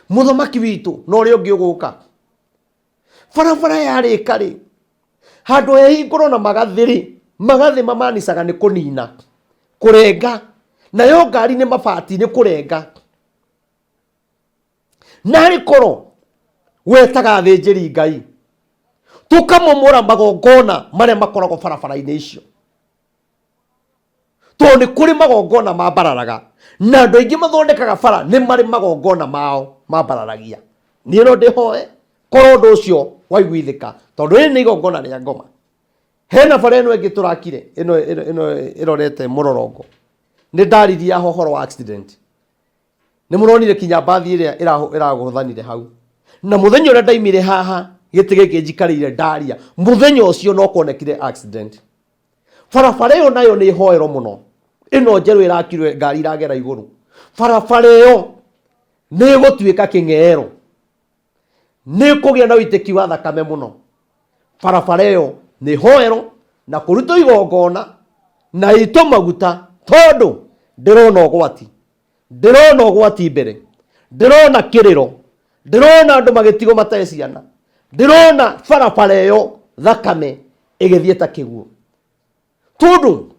muthomaki witu no ri ungi uguka barabara yarika ri handu ehingurwo na magathi mamanicaga ni kunina kurenga nayo ngari ni mabati ni kurenga nari koro wetaga thinjiri Ngai tukamomora magongona maria makoragwo barabara-ini icio to ni kuri magongona mambararaga na andu aingi mathondekaga bara ni mari magongona mao mambararagia ni no ndihoe korwo ndu ucio waiguithika tondu ni igongona ria ngoma hena bara ino ingi turakire ino irorete murorongo ni ndariria hohoro wa accident ni muronire kinya bathi iria iraguthanire hau na muthenya uria ndaimire haha giti giki njikarire ndaria muthenya ucio no kuonekire accident barabara iyo nayo ni hoero muno ino njeru irakirwe ngari iragera iguru barabara iyo ni gutuika king'ero ni kugia na uiteki wa thakame muno barabara iyo ni hoero na kuruto igongona na ito maguta tondu ndirona ugwati mbere ndirona kiriro ndirona andu magitigo matae ciana ndirona barabara iyo thakame igithieta kiguo tondu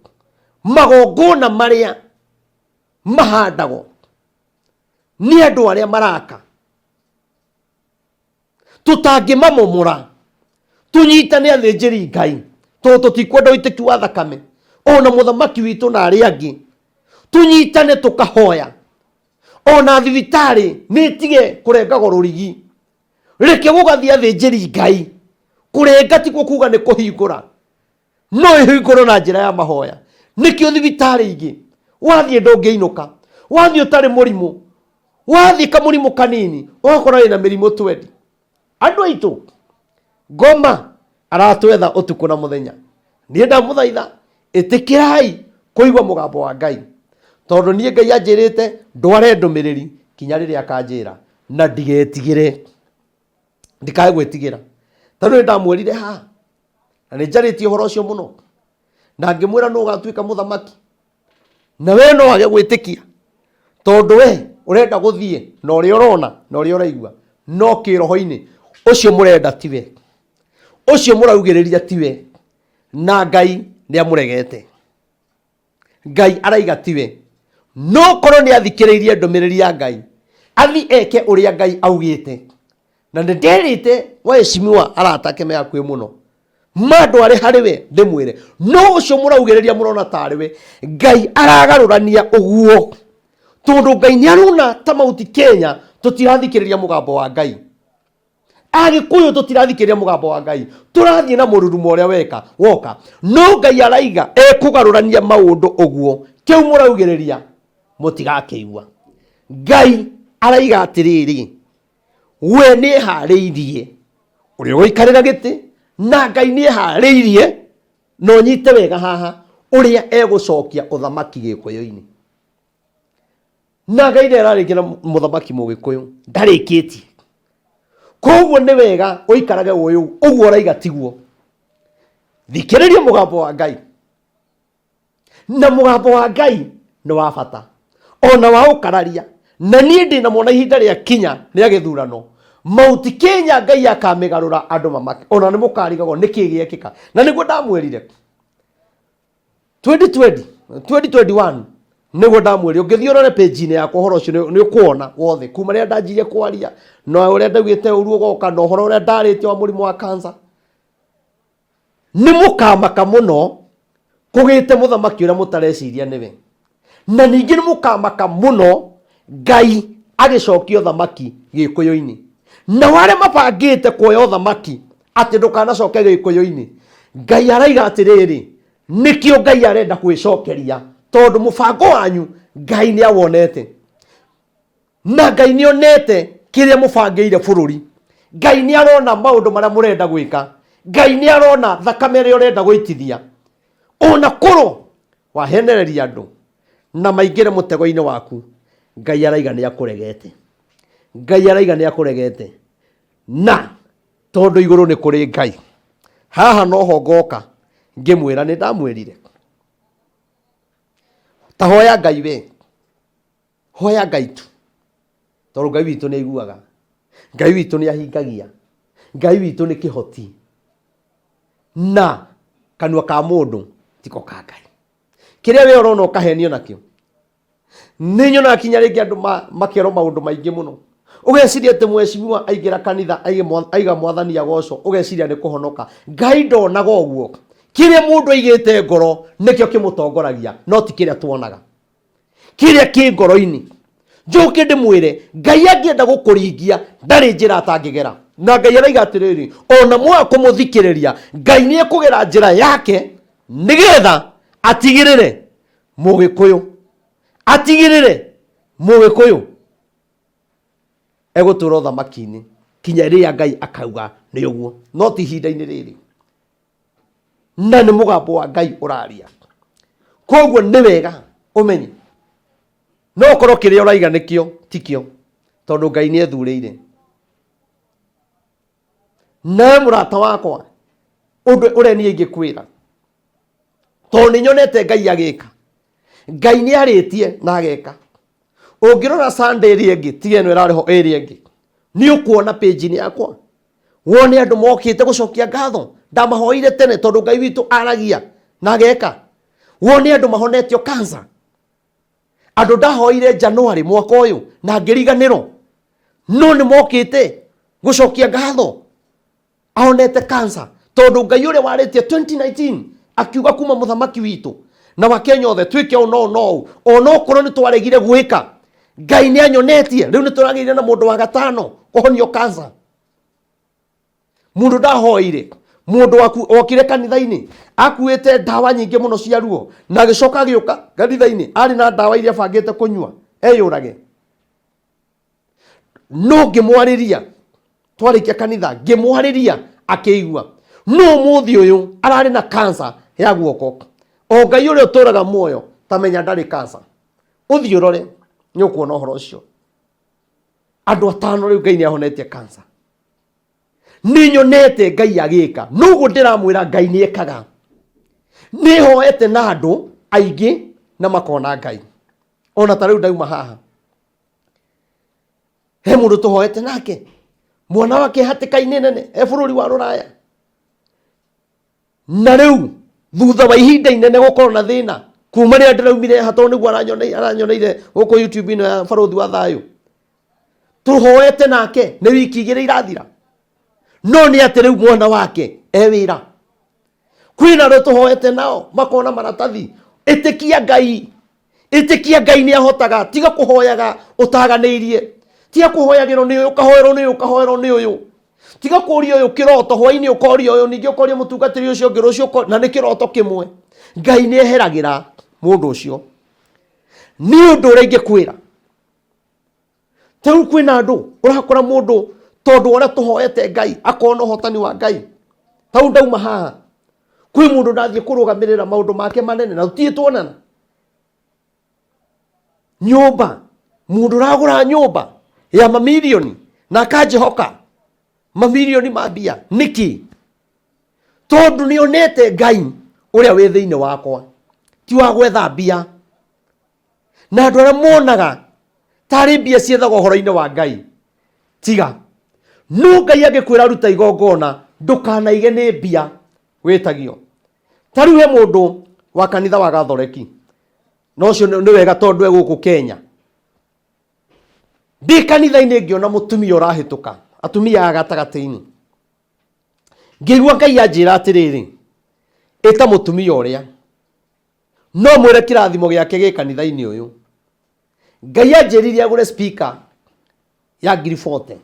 magongona maria mahandagwo ni andu aria maraka tutangimamomora tunyitane athinjiri Ngai tondu tutikwenda uiteki wa thakame ona muthamaki witu na aria angi tunyitane tukahoya ona thibitari nitige kurengagwo rurigi reke gugathia athinjiri Ngai kurenga tikuo kuga ni kuhingura no ihingurwo na njira ya mahoya nikio thibitari ingi wathie ndungeinuka, wathie utari murimu, wathie kamurimu kanini ukora ina mirimu 20. Andu aitu ngoma aratwetha utuku na muthenya, nie ndamuthaitha itikirai kuigwa mugambo wa Ngai, tondu nie Ngai anjirite ndware ndumiriri kinya riria akanjira na ndigetigire, ndikae gwitigira tondu ndamwirire ha na nijaritie horo ucio muno, na ngimwira no ugatuika muthamaki, na we no age gwitikia tondu we urenda guthie na uri urona na uri uraigua no kiroho-ini ucio murenda tiwe, ucio muraugiriria tiwe, na Ngai ni amuregete. Ngai araiga tiwe, no korwo ni athikiriirie ndumiriri ya Ngai athi eke uria Ngai augite, na ndirite waheshimiwa aratake me akwe muno mandu ari hariwe ndimwire no ucio muraugiriria murona tariwe Ngai aragarurania uguo, tondu Ngai ni aruna ta mauti Kenya tutirathikiriria mugambo wa Ngai, Agikuyu tutirathikiriria mugambo wa Ngai, turathie na mururumo uria weka woka, no Ngai araiga ekugarurania maundu uguo, kiu muraugiriria mutigakeigua. Ngai araiga atiriri we ni hariirie uri goikarira giti, na Ngai ni hariirie no nyite wega haha uria egucokia uthamaki gikuyu-ini, na Ngai ni ararikira muthamaki mugikuyu ndarikitie, koguo ni wega uikarage uyu uguo raiga tiguo. Thikiriria mugambo wa Ngai, na mugambo wa Ngai ni wa bata ona wa ukararia, na nie ndi na mona ihinda ria kinya ria githurano mauti Kenya Ngai akamigarura andu mamake, ona ni mukarigagwo niki giekika, na niguo ndamwirire 2021 niguo ndamwirire ungithie urore page-ini yakwa horo ucio ni ukuona wothe kuma ria ndanjirie kwaria no uria ndagwite uru ugoka no horo uria ndarite wa murimu wa cancer. Ni mukamaka muno kugite muthamaki uria mutareciria niwe, na ningi ni mukamaka muno Ngai agicokio thamaki gikuyu-ini, na wale mabangite kuoya thamaki ati ndukanacoke gikuyu-ini. Ngai araiga atiriri nikio Ngai arenda gwicokeria tondu mubango wanyu Ngai ni awonete, na Ngai ni onete kiria mubangiire bururi. Ngai ni arona maundu maria murenda gwika, Ngai ni arona thakame ria urenda gwitithia, ona kuro wahenereria andu na maingire mutego-ini waku. Ngai araiga ni akuregete, Ngai araiga ni akuregete, na tondu iguru ni kuri Ngai haha no ho ngoka ngimwira ni ndamwirire ta hoya Ngai we, hoya Ngai tu, tondu Ngai witu ni aiguaga, Ngai witu ni ahingagia, Ngai witu ni kihoti, na kanua ka mundu tiko ka Ngai. Kiria we urona ukahenio nakio ni nyona kinya ringi andu makero maundu maingi muno, ugeciria ati mweshimiwa aigira kanitha aiga mwathani agoco, ugeciria ni kuhonoka. Ngai ndonaga uguo, kiria mundu aigite ngoro nikio kimutongoragia, no ti kiria tuonaga, kiria ki ngoro-ini. Njuke ndimwire Ngai angienda gukuringia ndari njira atangigera, na Ngai araiga atiriri ona mwa kumuthikiriria Ngai ni ekugera njira yake nigetha atigirire mugikuyu, atigirire mugikuyu egutura thamaki-ini kinya ria Ngai akauga ni uguo, no ti ihinda-ini riri, na ni mugambo wa Ngai uraria. Koguo ni wega umenye no korwo kiria uraiga nikio tikio, tondu Ngai ni ethurire. Na murata wakwa undu ureni ingikwira, tondu ni nyonete Ngai agika, Ngai ni aritie na ageka. Ungirora Sunday ria ingi tiga ino irariho area ingi ni ukuona page-ini yakwa wone andu mokite gucokia ngatho, ndamahoire tene tondu Ngai witu aragia na ageka. Wone andu mahonetio cancer, andu ndahoire January mwaka uyu na ngiriganiro, no ni mokite gucokia ngatho ahonete cancer, tondu Ngai uria waritie 2019 akiuga kuma muthamaki witu na wakenya othe twike no ono korwo ni twaregire gwika, Ngai ni anyonetie. Riu ni turagirire na mundu wa gatano kuhonio cancer, mundu ndahoire mundu okire kanitha-ini akuite ndawa nyingi muno cia ruo na gicoka agiuka kanitha-ini ari na ndawa iria bangite kunyua eyurage. No ngimwariria twarikia kanitha ngimwariria akiigua no muthi uyu arari na cancer ya guoko. O Ngai uria uturaga muoyo tamenya ndari cancer. Uthi urore ni ukuona uhoro ucio. Andu atano riu Ngai ni ahonetie cancer. Ni nyonete Ngai agika nuguo ndiramwira Ngai ni ekaga. Ni hoete na andu aingi na makona Ngai. Ona ta riu ndauma haha he mundu tuhoete nake mwana wake hatikaine nene bururi wa Ruraya na riu thutha wa ihinda inene gukorwo na thina kuma ria ndiraumire hato niguo aranyoneire guko YouTube ino ya baruthi wa thayo tuhoete nake ni wiki igiri irathira no ni ati riu mwana wake wira kwina ro tuhoete nao makona maratathi itikia Ngai ni ahotaga tiga kuhoyaga utaganirie tiga kuhoyagirwo ni uyu ukahoerwo ni uyu tiga kuria uyu kiroto hwaini ukoria uyu ningi ukoria mutungatiri ucio ngiru ucio na ni kiroto kimwe. Ngai ni eheragira mundu ucio ni undu uria ingikwira tau kwina andu urakora mundu tondu ora tuhoete Ngai akona hotani wa Ngai tau ndauma haha kwi mundu ndathie kurugamirira maundu make manene na utie tuonana nyumba mundu ragura nyumba ya mamilioni na kajehoka mamilioni mambia niki tondu ni onete Ngai uria wi thiini wakwa ti wa gwetha mbia na andu aria monaga tari mbia ciethagwo horo-ini wa Ngai tiga no Ngai agikwira ruta igongona ndukanaige ni mbia witagio. Tariu he mundu wa kanitha wa Gathoreki no cio ni wega tondu eguku Kenya ndi kanitha-ini ngiona mutumia urahituka atumia a gatagati-ini ngigua Ngai anjira atiriri eta mutumia uria no mwire kirathimo giake gi kanitha-ini uyu Ngai anjiririe agure speaker ya 40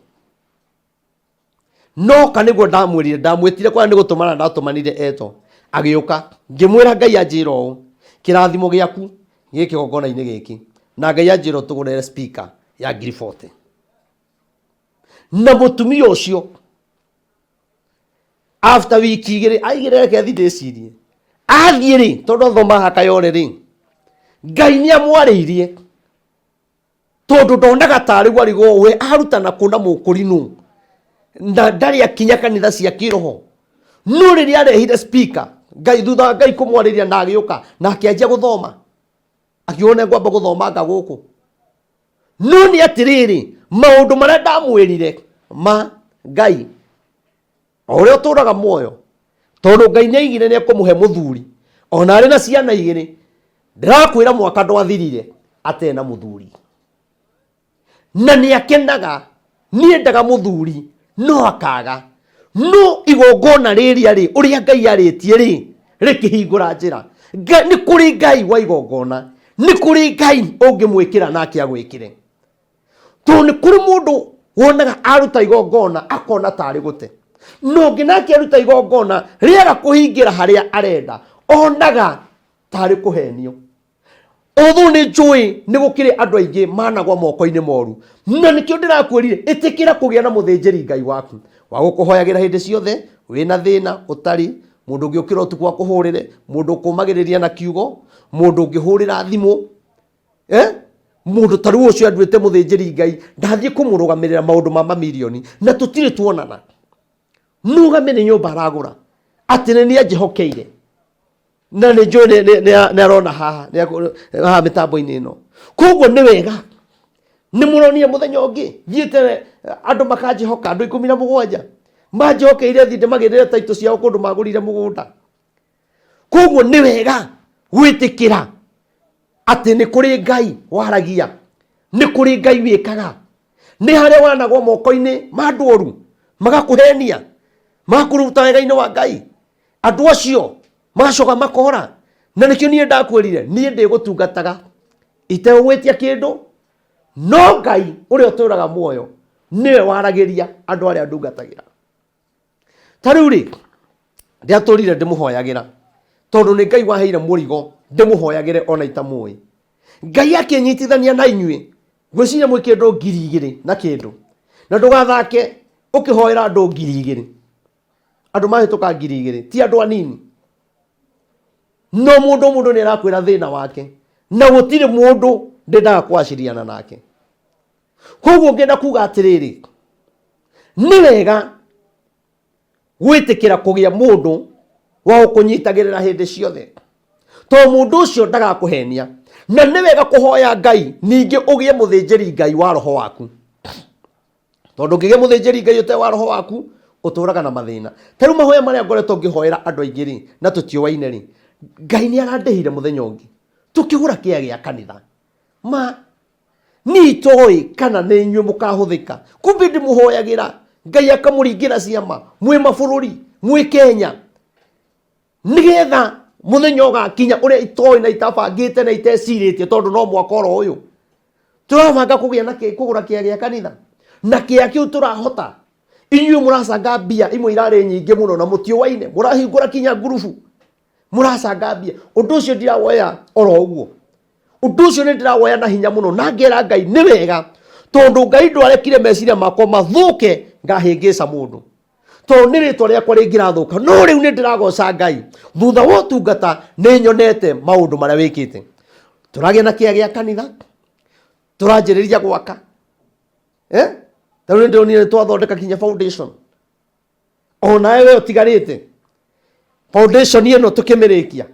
no kaniguo ndamwitire kwa ni gutumana ndatumanire eto agiuka ngimwira Ngai anjira u kirathimo giaku giki gongona-ini giki na Ngai anjira tugurire speaker ya 40 na mutumia ucio after wiki igiri aigire reke athi ndicirie athie ri tondu thoma hakayore ri Ngai ni amwariirie tondu ndonaga tari warigo we arutana kuna mukurinu na ndari akinya kanitha cia kiroho no riria arehire speaker Ngai thutha Ngai kumwariria na agiuka na akianjia guthoma akiona ngwamba guthoma nga guku no ni atiriri maundu maria ndamwirire ma Ngai ore uturaga muoyo tondu Ngai ni aigire ni akumuhe muthuri ona ari na ciana igiri ndirakwira mwaka ndwathirire atena muthuri na ni akenaga ni endaga muthuri no akaga no igongona riria ri uria Ngai aritie ri rikihingura njira ni kuri Ngai wa igongona ni kuri Ngai ungimwikira nake agwikire to ni kuri mundu wonaga aruta igongona akona tari gute no nginake aruta igongona riaga kuhingira haria arenda onaga tari kuhenio. Although ni njui ni gukire andu aingi managwa moko-ini moru na nikio ndirakwirire itikira kugia na muthinjiri Ngai waku wa gukuhoyagira hindi ciothe wina thina utari mundu ungi ukira utuku wa kuhurire mundu kumagiriria na kiugo mundu ungihurira thimu mundu taru ucio anduite muthinjiri Ngai ndathie kumurugamirira maundu ma mamilioni na tutire tuonana nugamene nyumba aragura atine ni ajihokeire na ni njui ni arona haha mitambo-ini ino koguo ni wega ni muronia muthenya ungi thiite andu makajihoka andu 17 majihokeire thi ndimagirire taito ciao kundu magurire mugunda koguo ni wega gwitikira ati ni kuri Ngai waragia ni kuri Ngai wikaga ni haria wanagwo moko-ini ma andu oru magakuhenia magakuruta wega-ini wa Ngai andu acio macoka makora na nikio nie ndakwirire nie ndigutungataga itegwitia kindu no Ngai uria uturaga muoyo niwe waragiria andu aria ndungatagira. Tariu ri ndiatũrire ndĩmũhoyagĩra tondũ nĩ Ngai waheire mũrigo ndĩmũhoyagĩre ona itamũĩ. Ngai akĩnyitithania na inyuĩ ngwĩciria mwĩ kĩndũ 2,000 na kĩndũ, na ndũgathake ũkĩhoera andũ 2,000. Andũ mahĩtũka 2,000 ti andũ anini. No mũndũ nĩ arakwĩra thĩna wake na gũtirĩ mũndũ ndendaga kwaciriana nake. Koguo ngenda kuga atĩrĩrĩ, nĩ wega gwĩtĩkĩra kũgĩa mũndũ wa gũkũnyitagĩrĩra hĩndĩ ciothe, tondũ mũndũ ũcio ndagakũhenia. Na nĩ wega kũhoya Ngai ningĩ ũgĩe mũthĩnjĩri Ngai wa roho waku, tondũ ũngĩgĩa mũthĩnjĩri Ngai ũtarĩ wa roho waku ũtũraga na mathĩna. Ta rĩu mahoya marĩa ngoretwo ngĩhoera andũ aingĩ rĩ na tũtioaine rĩ, Ngai nĩ arandĩhire mũthenya ũngĩ tũkĩgũra kĩaya gĩa kanitha. Ma ni toĩ kana nĩ inyuĩ mũkahũthĩka, kumbe ndĩmũhoyagĩra Ngai akamũringĩra ciama mwĩ mabũrũri mwĩ Kenya, nĩgetha mũthenya ũgakinya ũrĩa itoĩ na itabangĩte na itecirĩtie, tondũ no mwaka oro ũyũ tũrabanga kũgũra kĩaya gĩa kanitha, na kĩaya kĩu tũrahota. Inyuĩ mũracanga mbia imwe irarĩ nyingĩ mũno na mũtioaine, mũrahingũra kinya ngurubu mũracanga mbia. Ũndũ ũcio ndirawoya oro ũguo, ũndũ ũcio nĩ ndĩrawoya na hinya mũno, na ngera Ngai nĩ wega, tondũ Ngai ndwarekire meciria makwa mathũke ngahĩngĩca mũndũ, tondũ nĩ rĩtwa rĩakwa rĩngĩrathũka. No rĩu nĩ ndĩragoca Ngai thutha wa ũtungata nĩ nyonete maũndũ marĩa wĩkĩte. Tũragĩa na kĩaya gĩa kanitha, tũranjĩrĩria gwaka ta rĩu nĩ ndĩronire twathondeka kinya foundation. Ona wewe ũtigarĩte foundation ĩno tũkĩmĩrĩkia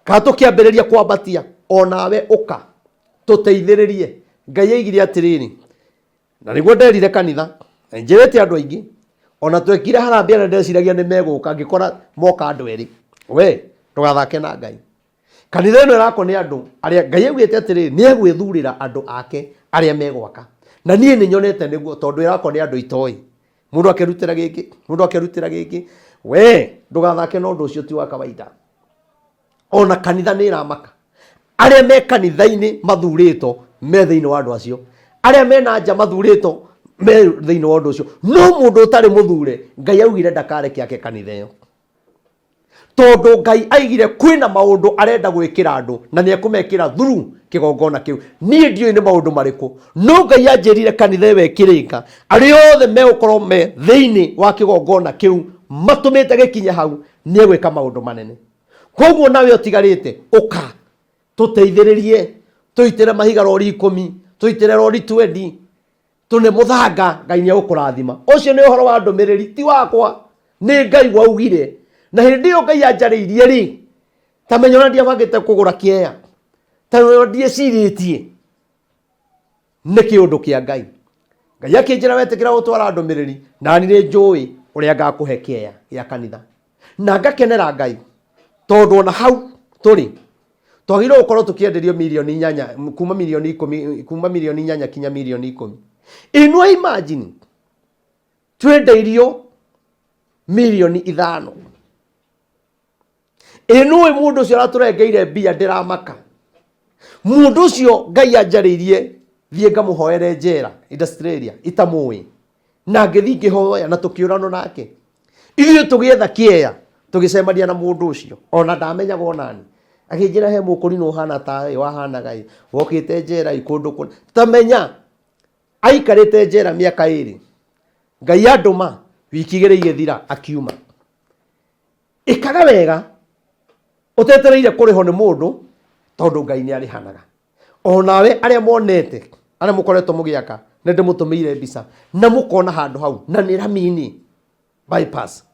kana tũkĩambĩrĩria kwambatia, onawe ũka tũteithĩrĩrie. Ngai aigire atĩrĩrĩ, na nĩguo nderire kanitha, njĩrĩte andũ aingĩ, ona twekire harambĩ na ndeciragia nĩ megũka, ngĩkora moka andũ erĩ. We ndũgathake na Ngai. Kanitha ĩno ĩrakwo nĩ andũ arĩa Ngai augĩte atĩrĩrĩ nĩ egwĩthurĩra andũ ake arĩa megwaka, na niĩ nĩ nyonete nĩguo, tondũ ĩrakwo nĩ andũ itoĩ. Mũndũ akĩrutĩra gĩkĩ, mũndũ akĩrutĩra gĩkĩ. We ndũgathake na ũndũ ũcio ti wa kawaida. Ona kanitha nĩ ĩramaka, arĩa me kanitha-inĩ mathurĩtwo me thĩinĩ wa andũ acio, arĩa mena nja mathurĩtwo me thĩinĩ wa ũndũ ũcio. No mũndũ ũtarĩ mũthure Ngai augire ndakareke ake kanitha ĩyo, tondũ Ngai aigire kwĩna maũndũ arenda gwĩkĩra andũ na nĩ ekũmekĩra through kĩgongona kĩu. Niĩ ndiũĩ nĩ maũndũ marĩkũ, no Ngai anjĩrire kanitha ĩyo ĩkĩrĩka arĩa othe megũkorwo me thĩinĩ wa kĩgongona kĩu matũmĩte gĩkinye hau nĩ egwĩka maũndũ manene. Koguo nawe ũtigarĩte ũka tũteithĩrĩrie, tũitĩre mahiga rori 10, tũitĩre rori 20, tũne mũthanga. Ngai nĩ egũkũrathima. Ũcio nĩ ũhoro wa ndũmĩrĩri ti wakwa, nĩ Ngai waugire. Na hĩndĩ ĩyo Ngai anjarĩirie rĩ, ta menya ona ndiabangĩte kũgũra kĩaya, ta ndiecirĩtie, nĩ kĩũndũ kĩa Ngai. Ngai akĩnjĩra wetĩkĩra gũtwara ndũmĩrĩri, na nĩ njũĩ ũrĩa ngakũhe kĩaya gĩa kanitha. Na ngakenera Ngai tondũ ona hau tũrĩ twagĩrĩirwo gũkorwo tũkĩenderio milioni 8, kuma milioni 10, kuma milioni 8 kinya milioni 10. Inua imagine twendeirio milioni 5. Inua mũndũ ũcio aratũrengeire mbia ndĩramaka. Mũndũ ũcio Ngai anjarĩirie thiĩ ngamũhoere njera Australia itamũĩ, na ngĩthiĩ ngĩhoya na tũkĩũranwo nake. Ithuĩ tũgĩetha kĩaya tũgĩcemania na mũndũ ũcio, ona ndamenyaga onani. Akĩnjĩra he mũkũrinũ ũhana taĩ wahanaga ĩ, wokĩte njera ikũndũ kũna. Tamenya aikarĩte njera mĩaka 2, Ngai andũma wiki 2 igĩthira akiuma. Ĩkaga wega ũtetereire kũrĩho nĩ mũndũ, tondũ Ngai nĩ arĩhanaga. Onawe arĩa monete, arĩa mũkoretwo mũgĩaka, nĩ ndĩmũtũmĩire mbica na mũkona handũ hau na nĩ ramini bypass.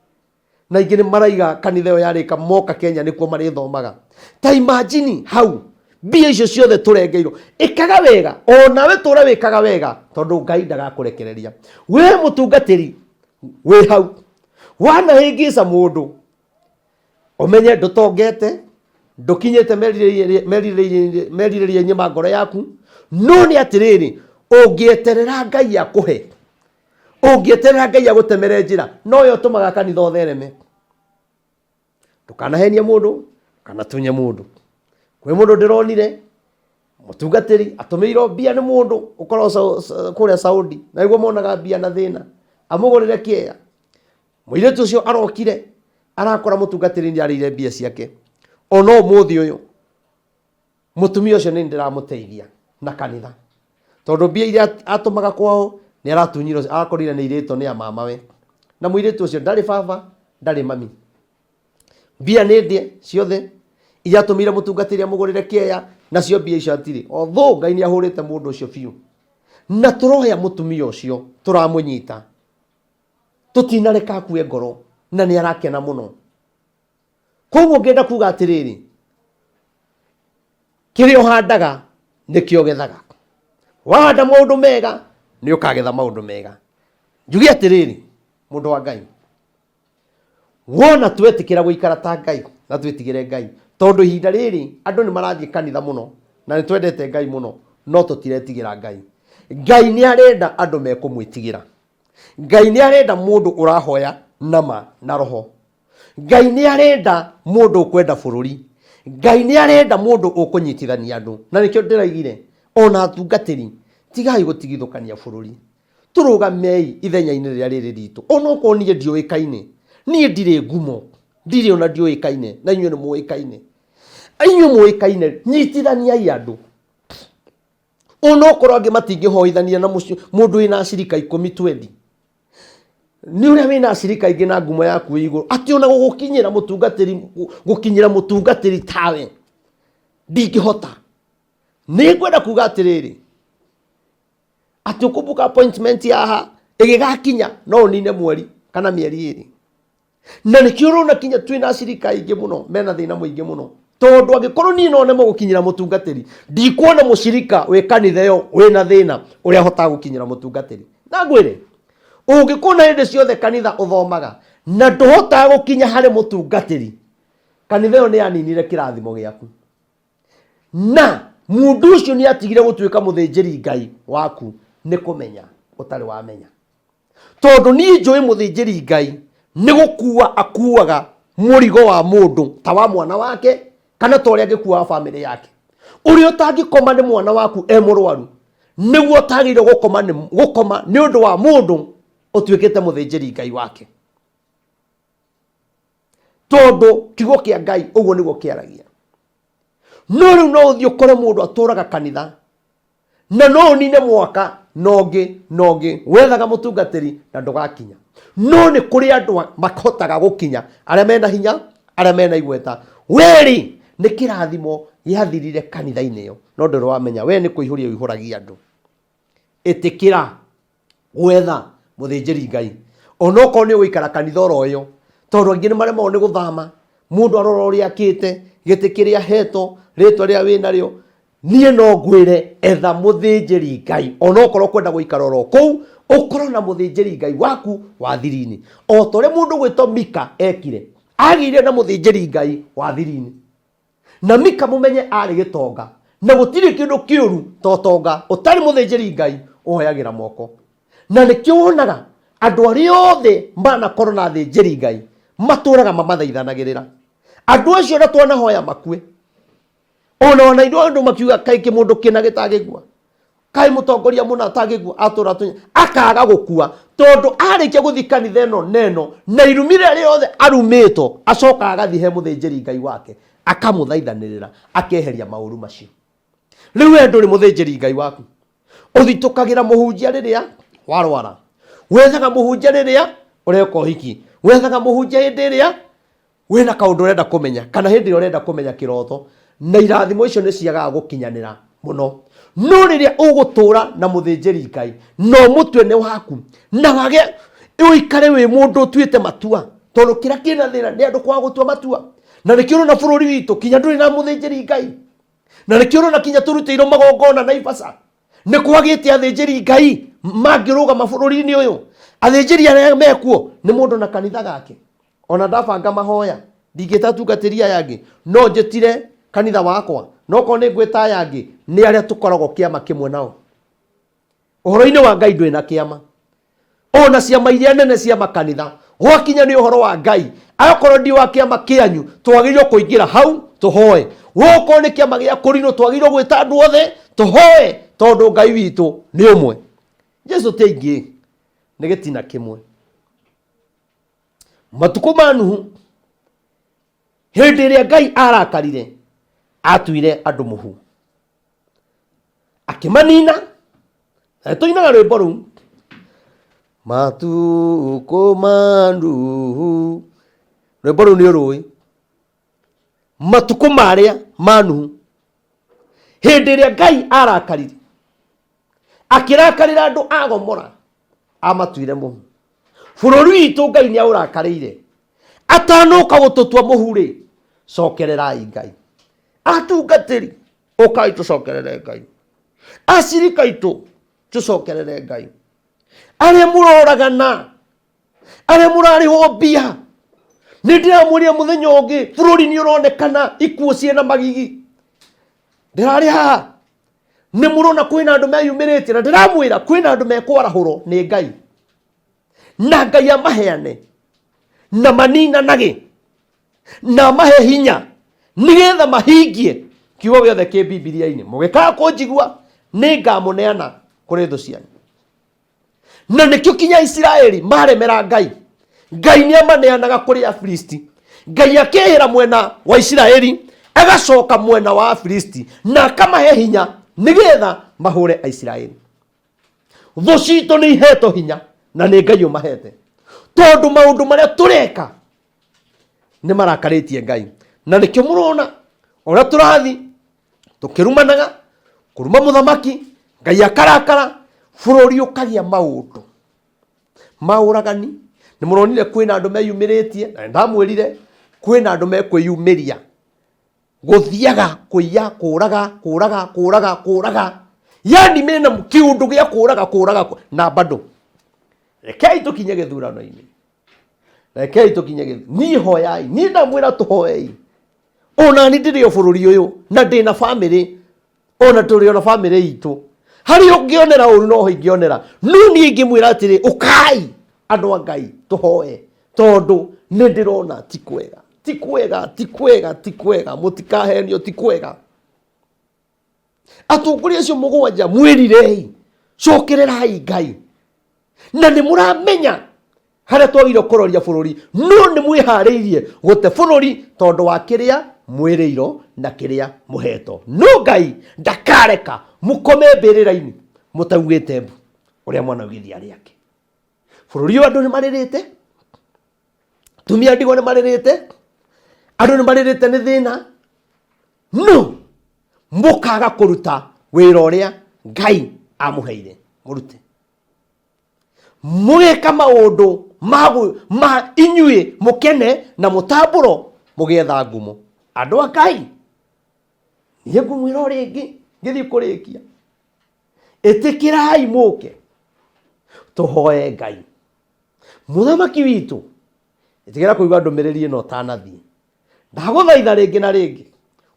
Na ingĩ nĩ maraiga kanitha ĩyo yarĩka moka Kenya nĩkuo marĩthomaga. Ta imagine hau mbia icio ciothe tũrengeirwo. Ĩkaga wega, onawe tũra wĩkaga wega, tondũ Ngai ndagakũrekereria. We mũtungatĩri wĩ hau, wanahĩngĩca mũndũ ũmenye ndũtongete, ndũkinyĩte merirĩria-inĩ ma ngoro yaku. No nĩ atĩrĩrĩ, ũngĩeterera Ngai akũhe, ũngĩeterera Ngai agũtemere njĩra, no yo tũmaga kanitha ũthereme. Ndũkanahenia mũndũ kana tunye mũndũ. Kwĩ mũndũ ndĩronire mũtungatĩri atũmĩirwo mbia nĩ mũndũ ũkorwo kũrĩa Saudi, na nĩguo monaga mbia na thĩna, amũgũrĩre kĩaya. Mũirĩtu ũcio arokire arakora mutungatiri ni arire mbia ciake ono muthi uyu mutumia ucio ni ndiramuteithia na kanitha tondu mbia iria atumaga kwao ni aratunyiro akorire ni ireto ni mama we na muiretu ucio ndari baba ndari mami mbia ni ndie ciothe iria atumire mutungatiri amugurire kieya nacio mbia icio atiri otho Ngai ni ahurite mundu ucio biu na turoya mutumia ucio turamunyita tutinareka akue ngoro na ni arakena muno koguo ngenda kuga atiriri kirio handaga nikio gethaga wahanda maundu mega ni ukagetha maundu mega njugi atiriri mundu wa Ngai wona twetikira guikara ta Ngai na twetigire Ngai tondu ihinda riri andu ni marathie kanitha muno na ni twendete Ngai muno no tutiretigira Ngai Ngai ni arenda andu mekumwitigira Ngai ni arenda mundu urahoya nama na roho Ngai ni arenda mundu ukwenda bururi Ngai ni arenda mundu ukunyitithania andu na nikio ndiraigire ona atungatiri tigai gutigithukania bururi turugamei ithenya-ini riria riri ritu ono ko nie ndioikaine nie ndire ngumo ndire ona ndioikaine na inyuĩ ni muikaine inyuĩ muikaine nyitithaniai andu ono korwo angi matingĩhoithania na mundu wina acirika 10-20 ni uria wina acirika ingi na ngumo yaku iguru ati ona gukinyira mutungatiri tawe ndingĩhota ni ngwenda kuga atiriri ati ukumbuka appointment yaha igigakinya no nine mweri kana mieri iri na nikio rona kinya twina acirika ingi muno mena thina muingi muno tondu angikorwo ni no nemo gukinyira mutungatiri ndikuona mucirika we kanitha yo wina thina uria hota gukinyira mutungatiri na ngwire ungikuna hinde ciothe kanitha uthomaga na nduhota gukinya hari mutungatiri kanitha yo ni aninire kirathimo giaku na mundu ucio ni atigire gutuika muthinjiri Ngai waku ni kumenya utari wamenya tondu ni njui muthinjiri Ngai ni gukua akuaga murigo wa mundu ta wa mwana wake kana ta uria angikua family yake uria utangikoma ni mwana waku murwaru niguo utagire gukoma ni undu wa mundu utuikite muthinjiri Ngai wake tondu kiugo kia Ngai uguo niguo kiaragia no riu no uthio kore mundu aturaga kanitha na no nine mwaka nogi wethaga mutungatiri na ndugakinya no ni kuri andu makotaga gukinya aria mena hinya aria mena igweta weri ni kirathimo yathirire kanitha-ini yo no ndoro wamenya we ni kuihuria uihuragia andu itikira wetha muthinjiri Ngai onoko ni guikara kanitha oroyo tondu angi ni maremwo ni guthama mundu arora uria akite giti kiria heto ritwa ria wina rio nie no ngwire etha muthinjiri Ngai onokorwo kwenda guikara oro kou ukorwo na muthinjiri Ngai waku wa thirini o tore mundu gwitwo Mika ekire agire na muthinjiri Ngai wa thirini na Mika mumenye ari gitonga na gutiri kindu kiuru totonga utari muthinjiri Ngai uhoyagira moko na nikio wonaga andu aria othe mana korwo na thinjiri Ngai maturaga mamathaithanagirira andu acio na twana hoya makue ona indo andu makiuga kai kimundu kina gitagigua kai mutongoria muna atagigua atura tunya akaga gukua tondu arikia guthikanitha eno neno na irumire riothe arumito acoka agathi he muthinjiri Ngai wake akamuthaithanirira akeheria mauru macio riu endo ri muthinjiri Ngai waku uthitukagira muhunjia riria warwara wethaga muhunjia riria ureka hiki wethaga muhunjia hindi iria wina kaundu urenda kumenya kana hindi urenda kumenya kirotho na irathimo icio ni ciagaga gukinyanira muno no riria ugutura na muthinjiri Ngai no mutwe ne waku na wage uikare wi mundu utuite matua tondu kira kina thina ni andu kwa gutua matua na nikio na bururi witu kinya nduri na muthinjiri Ngai na nikio na kinya turutiro magongona na ibasa ni kwagite athinjiri Ngai mangiruga mabururi-ini uyu athinjiri aria mekuo ni mundu na kanitha gake ona ndabanga mahoya ndingitatungatiria yangi no njitire kanitha wakwa no ko ni ngwita yangi ni aria tukoragwo kiama kimwe nao uhoro-ini wa Ngai ndwina kiama ona ciama iria nene cia makanitha gwakinya ni uhoro wa Ngai akorwo ndi wa kiama kianyu twagirwo kuingira hau tuhoe woko ni kiama gia kurino twagirwo gwita andu othe tuhoe tondu Ngai witu ni umwe Jesu teingi ni gitina kimwe matuko ma Nuhu Hindi ĩrĩa Ngai arakarire atuire andũ mũhu, akĩmanina. Tũinaga rwĩmbo rũu, matukũ manduhu. Rwĩmbo rũu nĩ ũrũĩ, matukũ marĩa ma Nuhu. Hĩndĩ ĩrĩa Ngai arakarire, akĩrakarĩra andũ a Gomora, amatuire mũhu. Bũrũri witũ Ngai nĩ aũrakarĩire, atanoka gũtũtua mũhu-rĩ, cokererai Ngai. Atungatĩri, ũkai tũcokerere Ngai. Acirika aitũ, tũcokerere Ngai. Arĩa mũroragana, arĩa mũrarĩhwo mbia, nĩ ndĩramwĩrire mũthenya ũngĩ bũrũri nĩ ũronekana ikuũ ciĩna magigi. Ndĩrarĩ haha, nĩ mũrona kwĩna andũ meyumĩrĩtie, na ndĩramwĩra kwĩna andũ mekwarahũrwo nĩ Ngai, na Ngai amaheane na maninanage na mahe hinya nĩgetha mahingie kiugo gĩothe kĩ Bibilia-inĩ. Mũgĩkaga kũnjigua nĩ ngamũneana kũrĩ thũ cianyu. Na nĩkĩo kinya Isiraeli maremera Ngai, Ngai nĩ amaneanaga kũrĩ Afilisti. Ngai akĩhĩra mwena wa Isiraeli, agacoka mwena wa Afilisti, na akamahe hinya nĩgetha mahũre Aisiraeli. Thũ citũ nĩ ihetwo hinya, na nĩ Ngai ũmahete, tondũ maũndũ marĩa tũreka nĩ marakarĩtie Ngai. Na nĩkĩo mũrona ũrĩa tũrathi tũkĩrumanaga, kũruma mũthamaki, Ngai akarakara, bũrũri ũkagĩa maũndũ ma ũragani. Nĩ mũronire kwĩna andũ meyumĩrĩtie, na ndamwĩrire kwĩna andũ mekwĩyumĩria gũthiaga kũiya, kũraga, yani mena kĩũndũ gĩa kũraga na bado. Rekei tũkinye gĩthurano-inĩ, rekei tũkinye gĩthurano. Niĩ hoyai, niĩ ndamwĩra tũhoei. Ona nĩ ndĩrĩ o bũrũri ũyũ, na ndĩna bamĩrĩ, ona tũrĩ ona bamĩrĩ itũ. Harĩ ũngĩonera ũru no ingĩonera, no niĩ ingĩmwĩra atĩrĩ, ũkai andũ a Ngai tũhoe, tondũ nĩ ndĩrona ti kwega, ti kwega, ti kwega, ti kwega, mũtikahenio, ti kwega. Atongoria acio mũgwanja mwĩrirei, cokererai Ngai. Na nĩ mũramenya harĩa twagĩrĩirwo kũroria bũrũri, no nĩ mwĩharĩirie gũte bũrũri tondũ wa kĩrĩa mwĩrĩirwo na kĩrĩa mũhetwo. No Ngai ndakareka mũkome mbĩrĩra-inĩ mũtaugĩte mbu ũrĩa mwanaugithia rĩake. Bũrũri ũyũ andũ nĩ marĩrĩte, tumia ndigwa nĩ marĩrĩte, andũ nĩ marĩrĩte nĩ thĩna, no mũkaga kũruta wĩra ũrĩa Ngai amũheire mũrute. Mũgeka maũndũ ma inyuĩ mũkene na mũtambũro mũgetha ngumo. Andũ a Ngai, niĩ ngũmwĩra o rĩngĩ ngĩthiĩ kũrĩkia, ĩtĩkĩrai mũke tũhoe Ngai. Mũthamaki witũ, ĩtigĩra kũigua ndũmĩrĩri ĩno ũtanathiĩ. Ndagũthaitha rĩngĩ na rĩngĩ,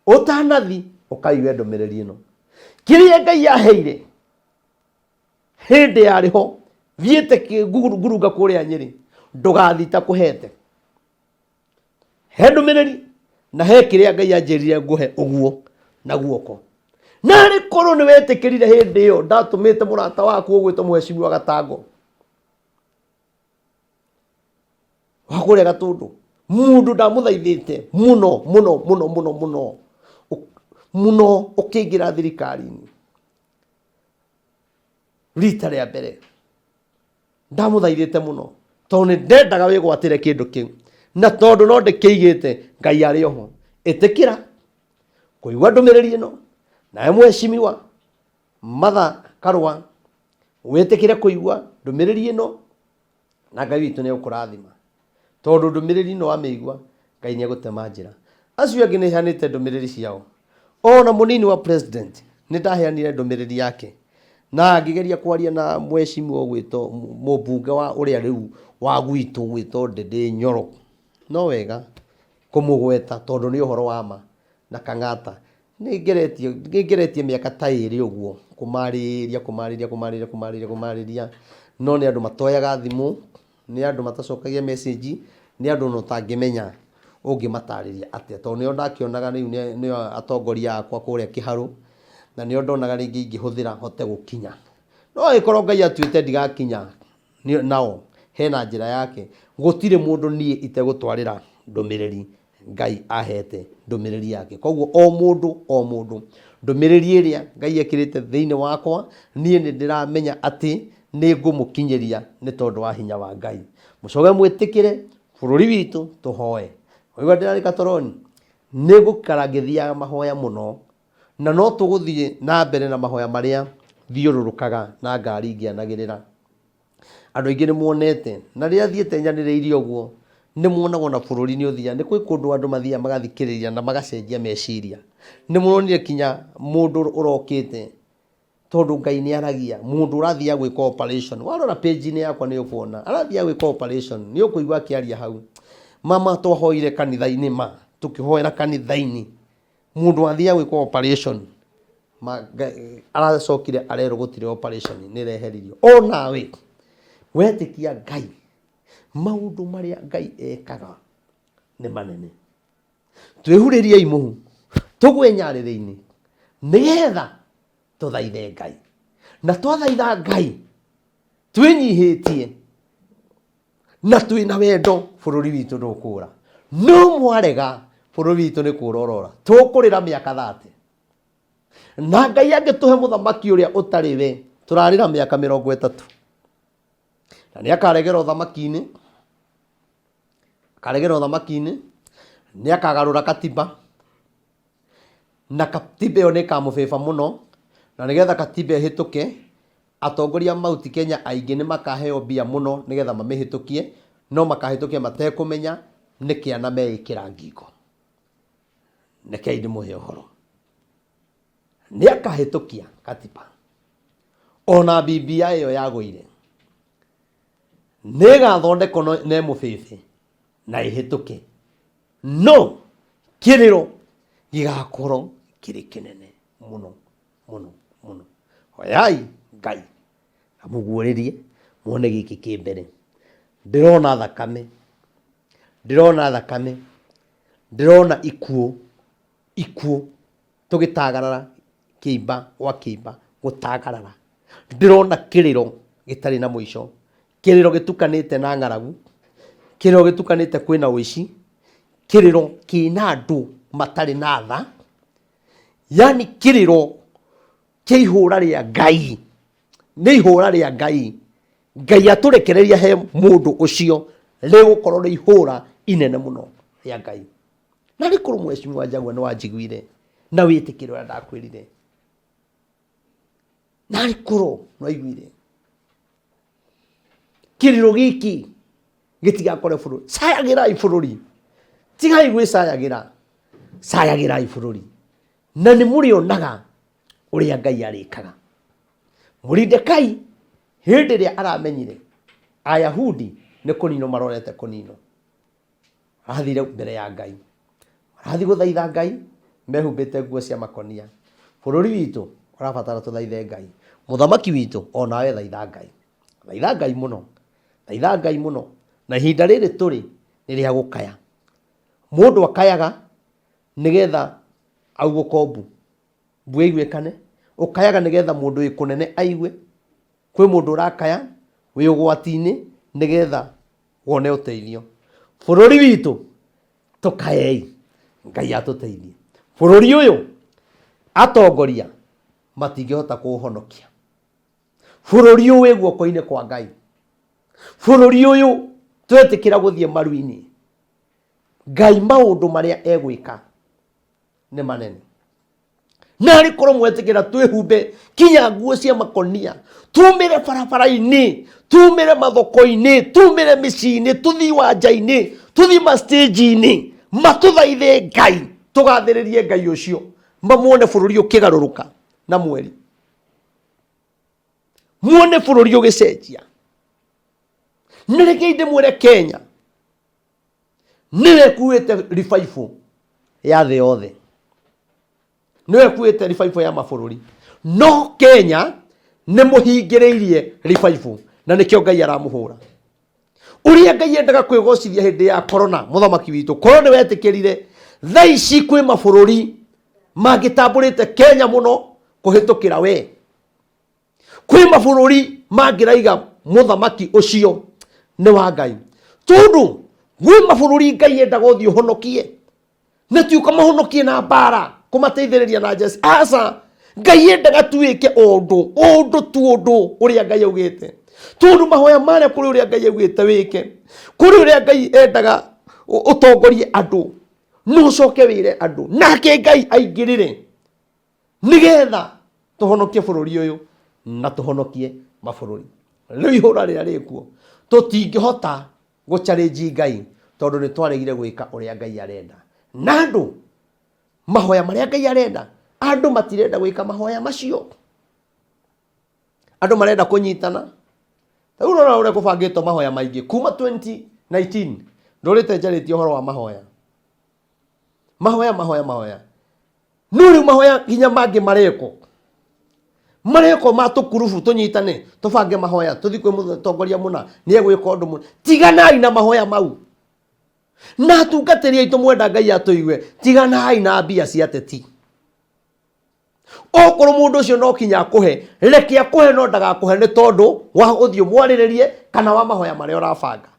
ũtanathiĩ ũkaigue ndũmĩrĩri ĩno. Kĩrĩa Ngai yaheire hĩndĩ yarĩho, thiĩte ngurunga kũrĩa Nyĩrĩ, ndũgathita kũhete. He ndũmĩrĩri na he kĩrĩa Ngai anjĩrire ngũhe ũguo na guoko. Na rĩ korwo nĩ wetĩkĩrire hĩndĩ ĩyo ndatũmĩte mũrata waku ũgwĩtwo Mheshimiwa Gatango wa kũrĩa Gatũndũ, mũndũ ndamũthaithĩte mũno mũno mũno mũno mũno mũno ũkĩingĩra thirikari-inĩ rita rĩa mbere, ndamũthaithĩte mũno tondũ nĩ ndendaga wĩgwatĩre kĩndũ kĩu, na tondũ no ndĩkĩigĩte Ngai arĩ oho. Ĩtĩkĩra kũigua ndũmĩrĩri ĩno, nawe Mheshimiwa Martha Karua wĩtĩkĩre kũigua ndũmĩrĩri ĩno, na Ngai witũ nĩ ũkũrathima, tondũ ndũmĩrĩri ĩno wamĩigua Ngai nĩ egũtema njĩra. Acio angĩ nĩ heanĩte ndũmĩrĩri ciao, ona mũnini wa president nĩ ndaheanire ndũmĩrĩri yake, na ngĩgeria kwaria na Mheshimiwa gwĩtwo mũmbunge wa ũrĩa rĩu wa gwitũ gwĩtwo Ndĩndĩ Nyoro, no wega kũmũgweta tondũ nĩ ũhoro wa ma na Kang'ata. Nĩngeretie mĩaka ta ĩrĩ ũguo kũmarĩria, no nĩ andũ matoyaga thimũ, nĩ andũ matacokagia message, nĩ andũ no tangĩmenya ũngĩmatarĩria atĩa, tondũ nĩo ndakĩonaga rĩu nĩo atongoria akwa kũrĩa Kĩharũ, na nĩo ndonaga rĩngĩ ingĩhũthĩra hote gũkinya. No ĩkorwo Ngai atuĩte ndigakinya nao, hena njĩra yake. Gũtirĩ mũndũ niĩ itegũtwarĩra ndũmĩrĩri Ngai ahete ndumiriri yake. Koguo o mundu ndumiriri iria Ngai ekirite thiini wakwa nie ni ndiramenya ati ni ngumukinyiria ni tondu wa hinya wa Ngai. Mucoge mwitikire bururi witu tuhoe. Oigwa ndirari Katoroni ni gukara ngithiaga mahoya muno na no tuguthie na mbere na mahoya maria thiururukaga na ngari ngianagirira. Andu aingi ni muonete na riria thiete nyaniriirie uguo ni muonagwo na bururi ni uthia ni kwi kundu andu mathia magathikiriria na magacenjia meciria. Ni muonire kinya mundu urokite tondu Ngai ni aragia mundu urathia gwika operation. Warora page ni yakwa ni ukuona arathia gwika operation ni ukuigwa akiaria hau mama twahoire kanitha-ini ma tukihoera kanitha-ini mundu athia gwika operation aracokire arero gutire operation ni reheririo. O nawe wetikia Ngai maundu maria Ngai ekaga ni manene. Twihuririei muhu tugwe nyaririini nigetha tuthaithe Ngai na twathaitha Ngai twinyihitie na twina wendo bururi witu ndukura. No mwarega bururi witu ni kurorora tukurira miaka 30 na Ngai angituhe muthamaki uria utari we turarira miaka 30 na ni akaregera uthamaki-ini ni akagarura katiba na katiba yo ni kamubeba muno na nigetha katiba ihituke atongoria mauti Kenya aingi ni makaheo bia muno nigetha mamihitukie no makahitukia matekumenya nikiana meikira ngingo. Nekei ndimuhe uhoro ni akahitukia katiba ona BBI yo yaguire nigathondekwo ne mubebe na ihituke no kiriro gigakorwo kiri kinene muno. Hoyai Ngai amuguririe muone giki kimbere. Ndirona thakame ndirona ikuo tugitagarara kiimba gwa kiimba gutagarara. Ndirona kiriro gitari na mwisho, kiriro gitukanite na ng'aragu, kiriro gitukanite kwina uici, kiriro kina andu matari na tha, yani kiriro kihura ria Ngai ni ihura ria Ngai. Ngai aturekereria he mundu ucio rigukorwo ri ihura inene muno ria Ngai. Na rikuru mweshimiwa Njagua ni wanjiguire na witikire uria ndakwirire na rikuru no iguire kiriro giki gitigakore bururi. Cayagirai bururi, tigai cayagirai bururi na ni murionaga uria Ngai arikaga. Muridekai hindi ria aramenyire Ayahudi ni kunino marorete kunino athire mbere ya Ngai arathi guthaitha Ngai mehumbite nguo cia makonia. Bururi witu urabatara tuthaithe Ngai. Muthamaki witu onawe thaitha Ngai muno na ihinda riri turi ni ria gukaya. Mundu akayaga nigetha augukombu bwigwekane ukayaga nigetha mundu ikunene aigue. Kwi mundu urakaya wi ugwati-ini nigetha wone uteithio. Bururi witu tukayei Ngai atuteithie. Bururi uyu atongoria matingihota kuuhonokia. Bururi uyu wi guoko-ini kwa Ngai. Bururi uyu twetikira guthie maru-ini. Ngai maundu maria egwika ni manene. Nari korwo mwetikira twihumbe kinya nguo cia makonia, tumire barabara-ini, tumire mathoko-ini, tumire micii-ini, tuthii wanja-ini, tuthii mastage-ini, matuthaithe Ngai, tugathiririe Ngai ucio, mamuone bururi ukigaruruka na mweri, muone bururi ugicenjia. Nireke ndimwire Kenya niwe kuite revival ya thĩ yothe, niwe kuite revival ya mabururi, no Kenya ni muhingiriirie revival na nikio Ngai aramuhura. Uria Ngai endaga kwigocithia hindi ya corona, muthamaki witu corona wetikirire thaici kwi mabururi mangitamburite Kenya muno kuhitukira we. Kwi mabururi mangiraiga muthamaki ucio ni wa Ngai, tondu gwi mabururi Ngai endaga uthio honokie na tiuka mahonokie na mbara kumateithĩrĩria na njeci. Aca, Ngai endaga tuĩke ũndũ ũrĩa Ngai augĩte, tondũ mahoya marĩa kũrĩ ũrĩa Ngai augĩte wĩke, kũrĩ ũrĩa Ngai endaga ũtongorie andũ, no ũcoke wĩre andũ, nake Ngai aingĩrĩre nĩgetha tũhonokie bũrũri ũyũ na tũhonokie mabũrũri. Rĩu ihũra rĩrĩa rĩkuo tũtingĩhota gũ-challenge Ngai tondũ nĩ twaregire gwĩka ũrĩa Ngai arenda. Na andũ mahoya marĩa Ngai arenda, andũ matirenda gwĩka mahoya macio. Andũ marenda kũnyitana. Rĩu ũrona ũrĩa kũbangĩtwo mahoya maingĩ kuma 2019 ndũrĩte njarĩtie ũhoro wa mahoya. Mahoya. No rĩu mahoya hinya mangĩ mareko matũkurubu tũnyitane tũbange mahoya tũthiĩ kwĩ mũtongoria mũna nĩ egwĩka ũndũ mũna. Tiganai na mahoya mau. Na atungatĩri aitũ mwenda Ngai atũigue, tiganai na mbia cia ateti. Okorwo mũndũ ũcio no kinya akũhe, reke akũhe no ndagakũhe nĩ tondũ wa ũthiũ mwarĩrĩrie kana wa mahoya marĩa ũrabanga.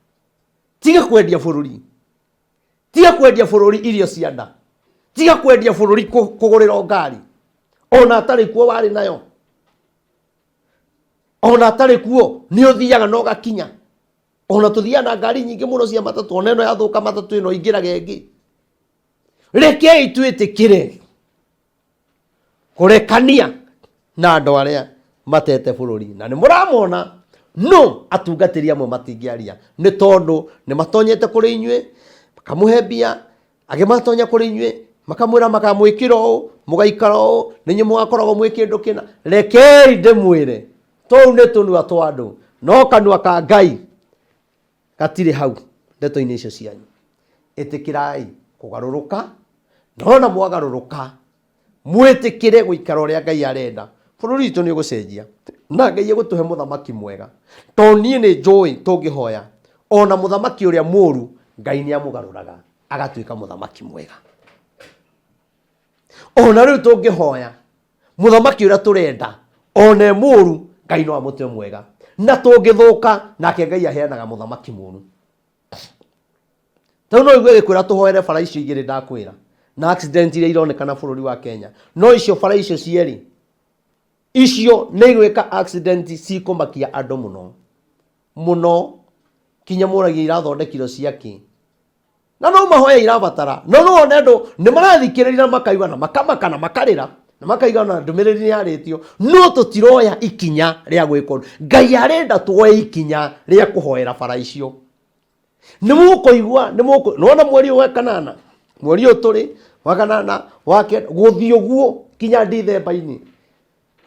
Tiga kwendia bũrũri irio cia nda. Tiga kwendia bũrũri kũgũrĩra ngari. Ona atarĩ kuo warĩ nayo. Ona atarĩ kuo nĩ ũthiaga na ũgakinya. Ona tũthiaga na ngari nyingĩ mũno cia matatũ, ona ĩno yathũka matatũ ĩno ingĩraga ĩngĩ. Rekei twĩtĩkĩre kũrekania na andũ arĩa matete bũrũri. Na nĩ mũramona no atungatĩri amwe matingĩaria nĩ tondũ nĩ matonyete kũrĩ inyuĩ, makamũhe mbia, angĩ matonya kũrĩ inyuĩ, makamwĩra makamwĩkĩra ũũ, mũgaikara ũũ, nĩ inyuĩ mũgakoragwo mwĩ kĩndũ kĩna. Rekei ndĩmwĩre tũu nĩ tũnua twa andũ, no kanua ka Ngai gatirĩ hau ndeto-inĩ icio cianyu. Ĩtĩkĩrai kũgarũrũka, ndona mwagarũrũka mwĩtĩkĩre gũikara ũrĩa Ngai arenda, bũrũri witũ nĩ ũgũcenjia na Ngai egũtũhe mũthamaki mwega. To niĩ nĩ njũĩ tũngĩhoya ona mũthamaki ũrĩa mũũru Ngai nĩ amũgarũraga agatuĩka mũthamaki mwega. Ona rĩu tũngĩhoya mũthamaki ũrĩa tũrenda ona mũũru Ngai no amũtue mwega, na tũngĩthũka nake Ngai aheanaga mũthamaki mũũru. Tau no igue gĩkwĩra tũhoere bara icio igĩrĩ ndakwĩra na accident iria ironekana bũrũri wa Kenya. No icio bara icio cierĩ icio nĩ igwĩka accident cikũmakia andũ mũno kinya mũragia irathondekirwo ciaki. Na no mahoya irabatara, no one andũ nĩ marathikĩrĩria na makaigua na makamaka na makarĩra na makaiga na ndũmĩrĩri nĩ yarĩtio, no tũtiroya ikinya rĩa gwĩka ũndũ. Ngai arenda tuoye ikinya rĩa kũhoera bara icio. Nĩ mũkũigua nona mweri wa kanana, mweri ũyũ tũrĩ wa kanana wake gũthiĩ ũguo kinya Dithemba-inĩ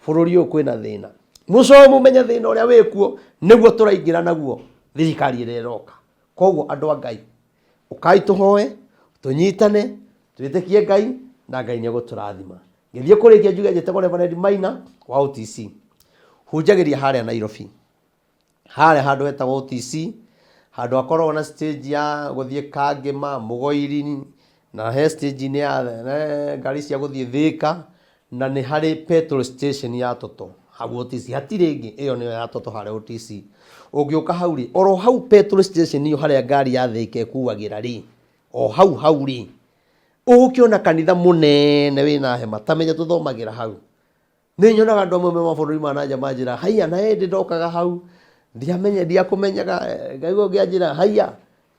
bũrũri ũyũ kwĩna thĩna. Mũcoe mũmenye thĩna ũrĩa wĩkuo nĩguo tũraingĩra naguo thirikari ĩrĩa ĩroka. Koguo andũ a Ngai ũkai tũhoe, tũnyitane, twĩtĩkie Ngai na Ngai nĩ egũtũrathima. Ngĩthiĩ kũrĩkia njuge njĩtagwo Reverend Maina wa OTC, hunjagĩria harĩa Nairobi, harĩa handũ hetagwo OTC, handũ hakoragwo na stage ya gũthiĩ Kangema, Mũgoiri, na he stage nĩ ya ngari cia gũthiĩ Thĩka, na nĩ harĩ petrol station ya Toto hau OTC. Hatirĩ ĩngĩ, ĩyo nĩyo ya Toto harĩa OTC. Ũngĩũka hau rĩ, oro hau petrol station iyo harĩa ngari ya Thĩka ĩkuagĩra rĩ, o hau rĩ, ũgũkĩona kanitha mũnene wĩna hema, tamenya tũthomagĩra hau. Nĩ nyonaga andũ amwe me mabũrũri ma nanja manjĩra haiya na ĩndĩ ndokaga hau ndiakũmenyaga, ngaigua ngĩanjĩra haiya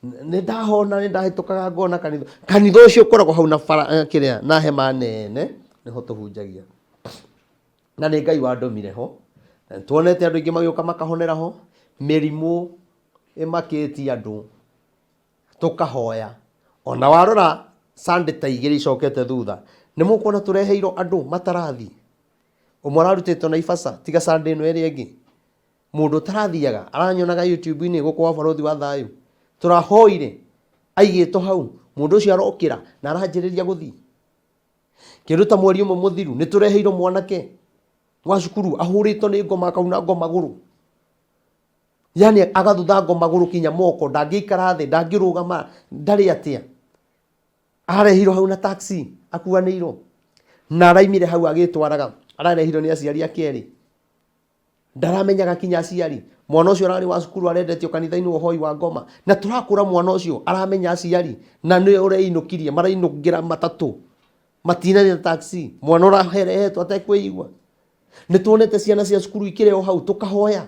nĩ ndahona nĩ ndahĩtũkaga ngona kanitha ũcio ũkoragwo hau na kĩrĩa na hema nene nĩho tũhunjagia. Na nĩ Ngai wandũmire ho, na tuonete andũ aingĩ magĩũka makahonera ho, mĩrimũ ĩmakĩtie andũ, tũkahoya. Ona warora Sunday ta igĩrĩ icokete thutha, nĩ mũkuona tũreheirwo andũ matarathi. Ũmwe ararutĩtwo Naivasha, tiga Sunday ĩno ĩrĩa ĩngĩ, mũndũ tarathiaga aranyonaga YouTube-inĩ gũkũ wa barũthi wa thayũ, tũrahoire aigĩtwo hau, mũndũ ũcio arokĩra na aranjĩrĩria gũthiĩ. Kĩndũ ta mweri ũmwe mũthiru nĩ tũreheirwo mwanake wa cukuru ahũrĩtwo nĩ ngoma akauna ngoma magũrũ, yani agathutha ngoma magũrũ kinya moko, ndangĩikara thĩ, ndangĩrũgama, ndarĩ atĩa. Arehirwo hau na taxi akuanĩirwo na araimire hau agĩtwaraga, ararehirwo nĩ aciari ake erĩ, ndaramenyaga kinya aciari. mwana ucio arari wa cukuru arendetio kanitha-ini uhoi wa ngoma na turakura mwana ucio aramenya aciari na ni ureinũkirie marainũkĩra matatu matinani taxi mwana ũraherehetwo atekwĩigua nĩ tuonete ciana cia cukuru ikĩreo hau tukahoya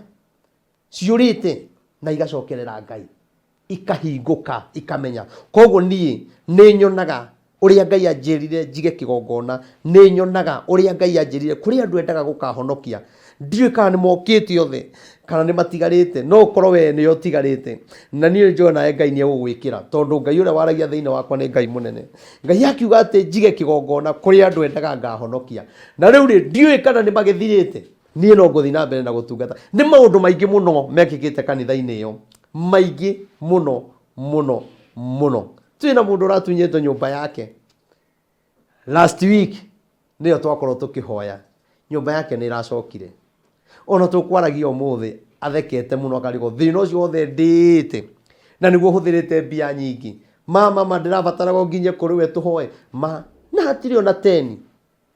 ciũrĩte na igacokerera Ngai ikahingũka ikamenya koguo niĩ nĩ nyonaga ũrĩa Ngai anjĩrire njige kĩgongona nĩ nyonaga ũrĩa Ngai anjĩrire kũrĩ andũ endaga gũkahonokia ndiũĩ kana nĩ mokĩte othe kana nĩ matigarĩte no ũkorwo we nĩ ũtigarĩte na niĩ njona Ngai nĩ egũgwĩkĩra tondũ Ngai ũrĩa waragia thĩinĩ wakwa nĩ Ngai mũnene Ngai akiuga atĩ njige kĩgongona kũrĩ andũ endaga ngahonokia na rĩu rĩ ndiũĩ kana nĩ magĩthirĩte niĩ no ngũthiĩ na mbere na gũtungata nĩ maũndũ maingĩ mũno mekĩkĩte kanitha-inĩ ĩyo maingĩ mũno mũno mũno twĩna mũndũ ũratunyĩtwo nyũmba yake last week nĩyo twakorwo tũkĩhoya nyũmba yake nĩ ĩracokire ona tũkwaragia ũmũthĩ athekete mũno akarigwo thĩna ũcio wothe ndĩte na nĩguo hũthĩrĩte mbia nyingĩ mama ndĩrabatara nginye kũrĩ we tũhoe na hatirĩ ona 10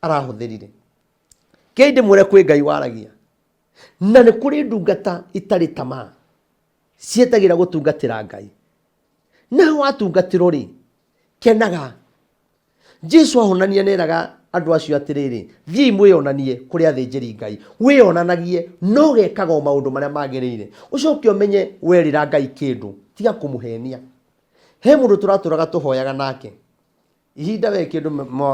arahũthĩrire kĩ ndĩmwĩre kwĩ Ngai waragia na nĩ kũrĩ ndungata itarĩ tamaa cietagĩra gũtungatĩra Ngai na watungatĩrwo rĩ kenaga Jesu ahonania neraga andũ acio atĩrĩrĩ thiĩ mwĩonanie kũrĩ athĩnjĩri Ngai wĩonanagie no gekaga maũndũ marĩa magĩrĩire ũcoke ũmenye werĩra Ngai kĩndũ tiga kũmũhenia he mũndũ tũratũraga tũhoyaga nake ihinda we kĩndũ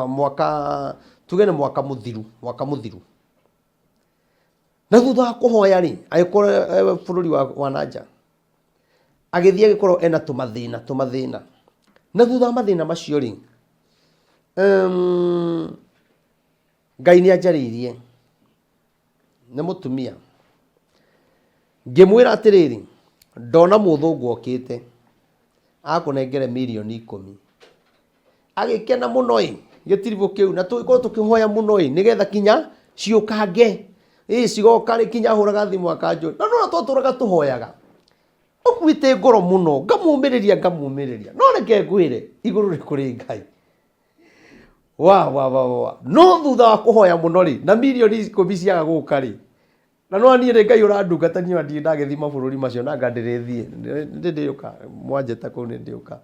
mwaka tuge nĩ mwaka mũthiru na thutha wa kũhoya rĩ agĩkorwo bũrũri wa nanja agĩthiĩ agĩkorwo ena tũmathĩna na thutha wa mathĩna macio rĩ Ngai nĩ anjarĩirie nĩ mũtumia ngĩmwĩra atĩrĩrĩ ndona mũthũngũ okĩte akũnengere milioni 10 agĩkena mũno gĩtiribũ kĩu na tũgĩkorwo tũkĩhoya mũno nĩgetha kinya ciũkange cigoka rĩ kinya hũraga thimũ akanjũria na no tũtũraga tũhoyaga ũkuĩte ngoro mũno ngamumĩrĩria no reke ngwĩre igũrũ rĩ kũrĩ Ngai no thutha wa kũhoya mũno rĩ na milioni 10 ciaga gũka rĩ na no niĩ Ngai ũrandungata niĩ ndiĩ ndagĩthiĩ mabũrũri macio na ngandĩrĩthiĩ ndĩũka mwanjeta kũu nĩ ndĩũka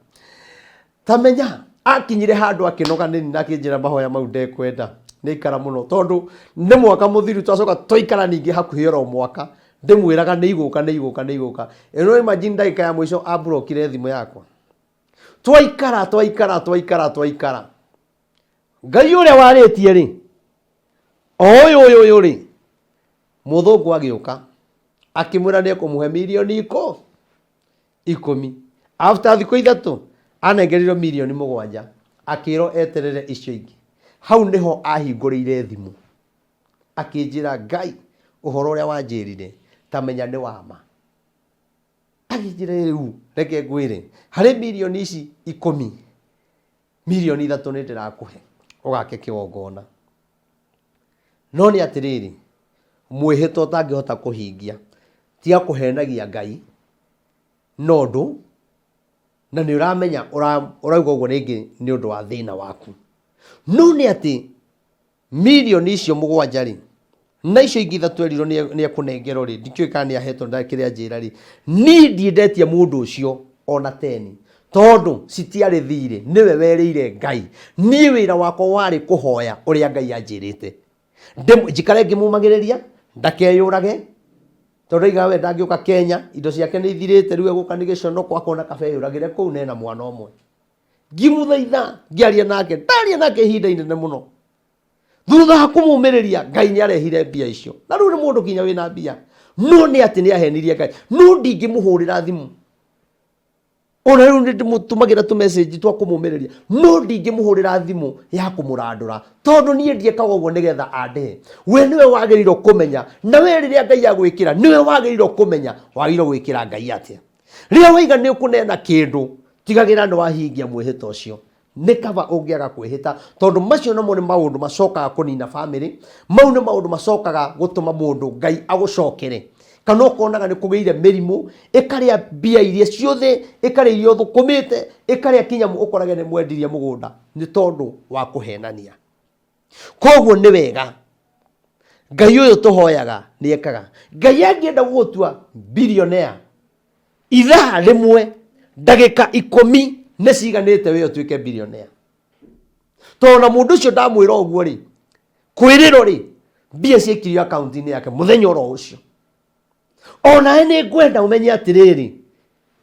tamenya akinyire handũ akĩnoga nini na akĩnjĩra mahoya mau ndekwenda nĩ ikara mũno tondũ nĩ mwaka mũthiru twacoka twaikara ningĩ hakuhĩ oro mwaka ndĩmwĩraga nĩ igũka ĩno imagine ndagĩka ya mũico aburokire thimũ yakwa twaikara Ngai ũrĩa warĩtie rĩ ũyũ rĩ mũthũngũ agĩũka akĩmwĩra nĩ ekũmũhe milioni 10 after thikũ ithatũ anengerirwo milioni 7 akĩrwo eterere icio ingĩ hau nĩho ahingũrĩire thimũ akĩnjĩra Ngai ũhoro ũrĩa wanjĩrire tamenya nĩ wama agĩnjĩra rĩu reke ngwĩre harĩ milioni ici 10 milioni 3 nĩ ndĩrakũhe ũgake kĩgongona no nĩ atĩrĩrĩ mwĩhĩtwo ũtangĩhota kũhingia tiga kũhenagia Ngai nondũ na nĩ ũramenya ũrauga ũguo rĩngĩ nĩ ũndũ wa thĩna waku no nĩ atĩ milioni icio 7 rĩ na icio ingĩ 3 erirwo nĩ ekũnengerwo rĩ ndikĩũĩ kana nĩ ahetwo ndakĩrĩa njĩra rĩ niĩ ndiendetie mũndũ ũcio ona 10 tondũ citiarĩ thirĩ nĩwe werĩire Ngai niĩ wĩra wakwa warĩ kũhoya ũrĩa Ngai anjĩrĩte njikare ngĩmũmagĩrĩria ndakeyũrage tondũ aiga we ndangĩũka Kenya indo ciake nĩ ithirĩte rĩu egũka nĩ gĩconoko akona kabe yũragĩre kũu nena mwana ũmwe ngĩmũthaitha ngĩaria nake ndaria nake ihinda inene mũno thutha wa kũmũmĩrĩria Ngai nĩ arehire mbia icio na rĩu nĩ mũndũ kinya wĩna mbia no nĩ atĩ nĩ ahenirie Ngai no ndingĩmũhũrĩra thimũ ona rĩu nĩ ndĩmũtũmagĩra tũmessage twa kũmũmĩrĩria no ndingĩmũhũrĩra thimũ ya kũmũrandũra tondũ niĩ ndiekaga ũguo nĩgetha andehe we nĩwe wagĩrĩirwo kũmenya na we rĩrĩa Ngai agwĩkĩra nĩwe wagĩrĩirwo kũmenya wagĩrĩirwo gwĩkĩra Ngai atĩa rĩrĩa waiga nĩ ũkũneana kĩndũ tigagĩra nĩ wahingia mwĩhĩto ũcio nĩ kaba ũngĩaga kwĩhĩta tondũ macio namo nĩ maũndũ macokaga kũnina family mau nĩ maũndũ macokaga gũtũma mũndũ Ngai agũcokere kana ũkonaga nĩ kũgĩire mĩrimũ ĩkarĩa mbia iria ciothe ĩkarĩa irio thũkũmĩte ĩkarĩa kinya ũkorage nĩ mwendirie mũgũnda nĩ tondũ wa kũhenania koguo nĩ wega Ngai uyu tuhoyaga ni ekaga. Ngai angienda gutua billionaire ithaa rimwe ndagika 10 nĩ ciganĩte we ũtuĩke billionaire. Tona mũndũ ũcio ndamwĩra ũguo rĩ, kwĩrĩrwo rĩ, mbia ciaikirio akaunti-inĩ yake mũthenya oro ũcio. Onawe nĩ ngwenda ũmenye atĩrĩrĩ,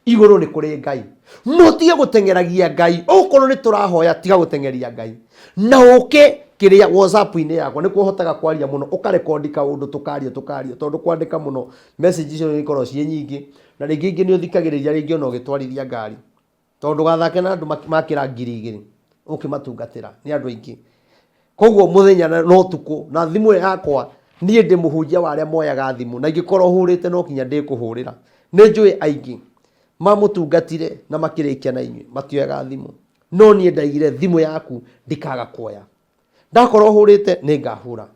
igũrũ nĩ kũrĩ Ngai. No tiga gũteng'eragia Ngai, okorwo nĩ tũrahoya tiga gũteng'eria Ngai. Na ũke kĩrĩa WhatsApp-inĩ yakwa nĩkuo hotaga kwaria mũno, ũkarekondi kaũndũ tũkaria tondũ kwandĩka mũno message icio nĩ ikorwo ciĩ nyingĩ, na rĩngĩ ingĩ nĩ ũthikagĩrĩria rĩngĩ ona ũgĩtwarithia ngari, tondũ gathake na andũ makĩra 2,000 ũkĩmatungatĩra nĩ andũ aingĩ. Koguo mũthenya no tukũ na thimũ yakwa niĩ ndĩ mũhunjia wa arĩa moyaga thimũ, na ingĩkorwo hũrĩte no kinya ndĩkũhũrĩra. Nĩ njũĩ aingĩ mamũtungatire na makĩrĩkia na inyuĩ matioyaga thimũ, no niĩ ndaigire thimũ yaku ndikaga kuoya. Ndakorwo hũrĩte nĩ ngahũra.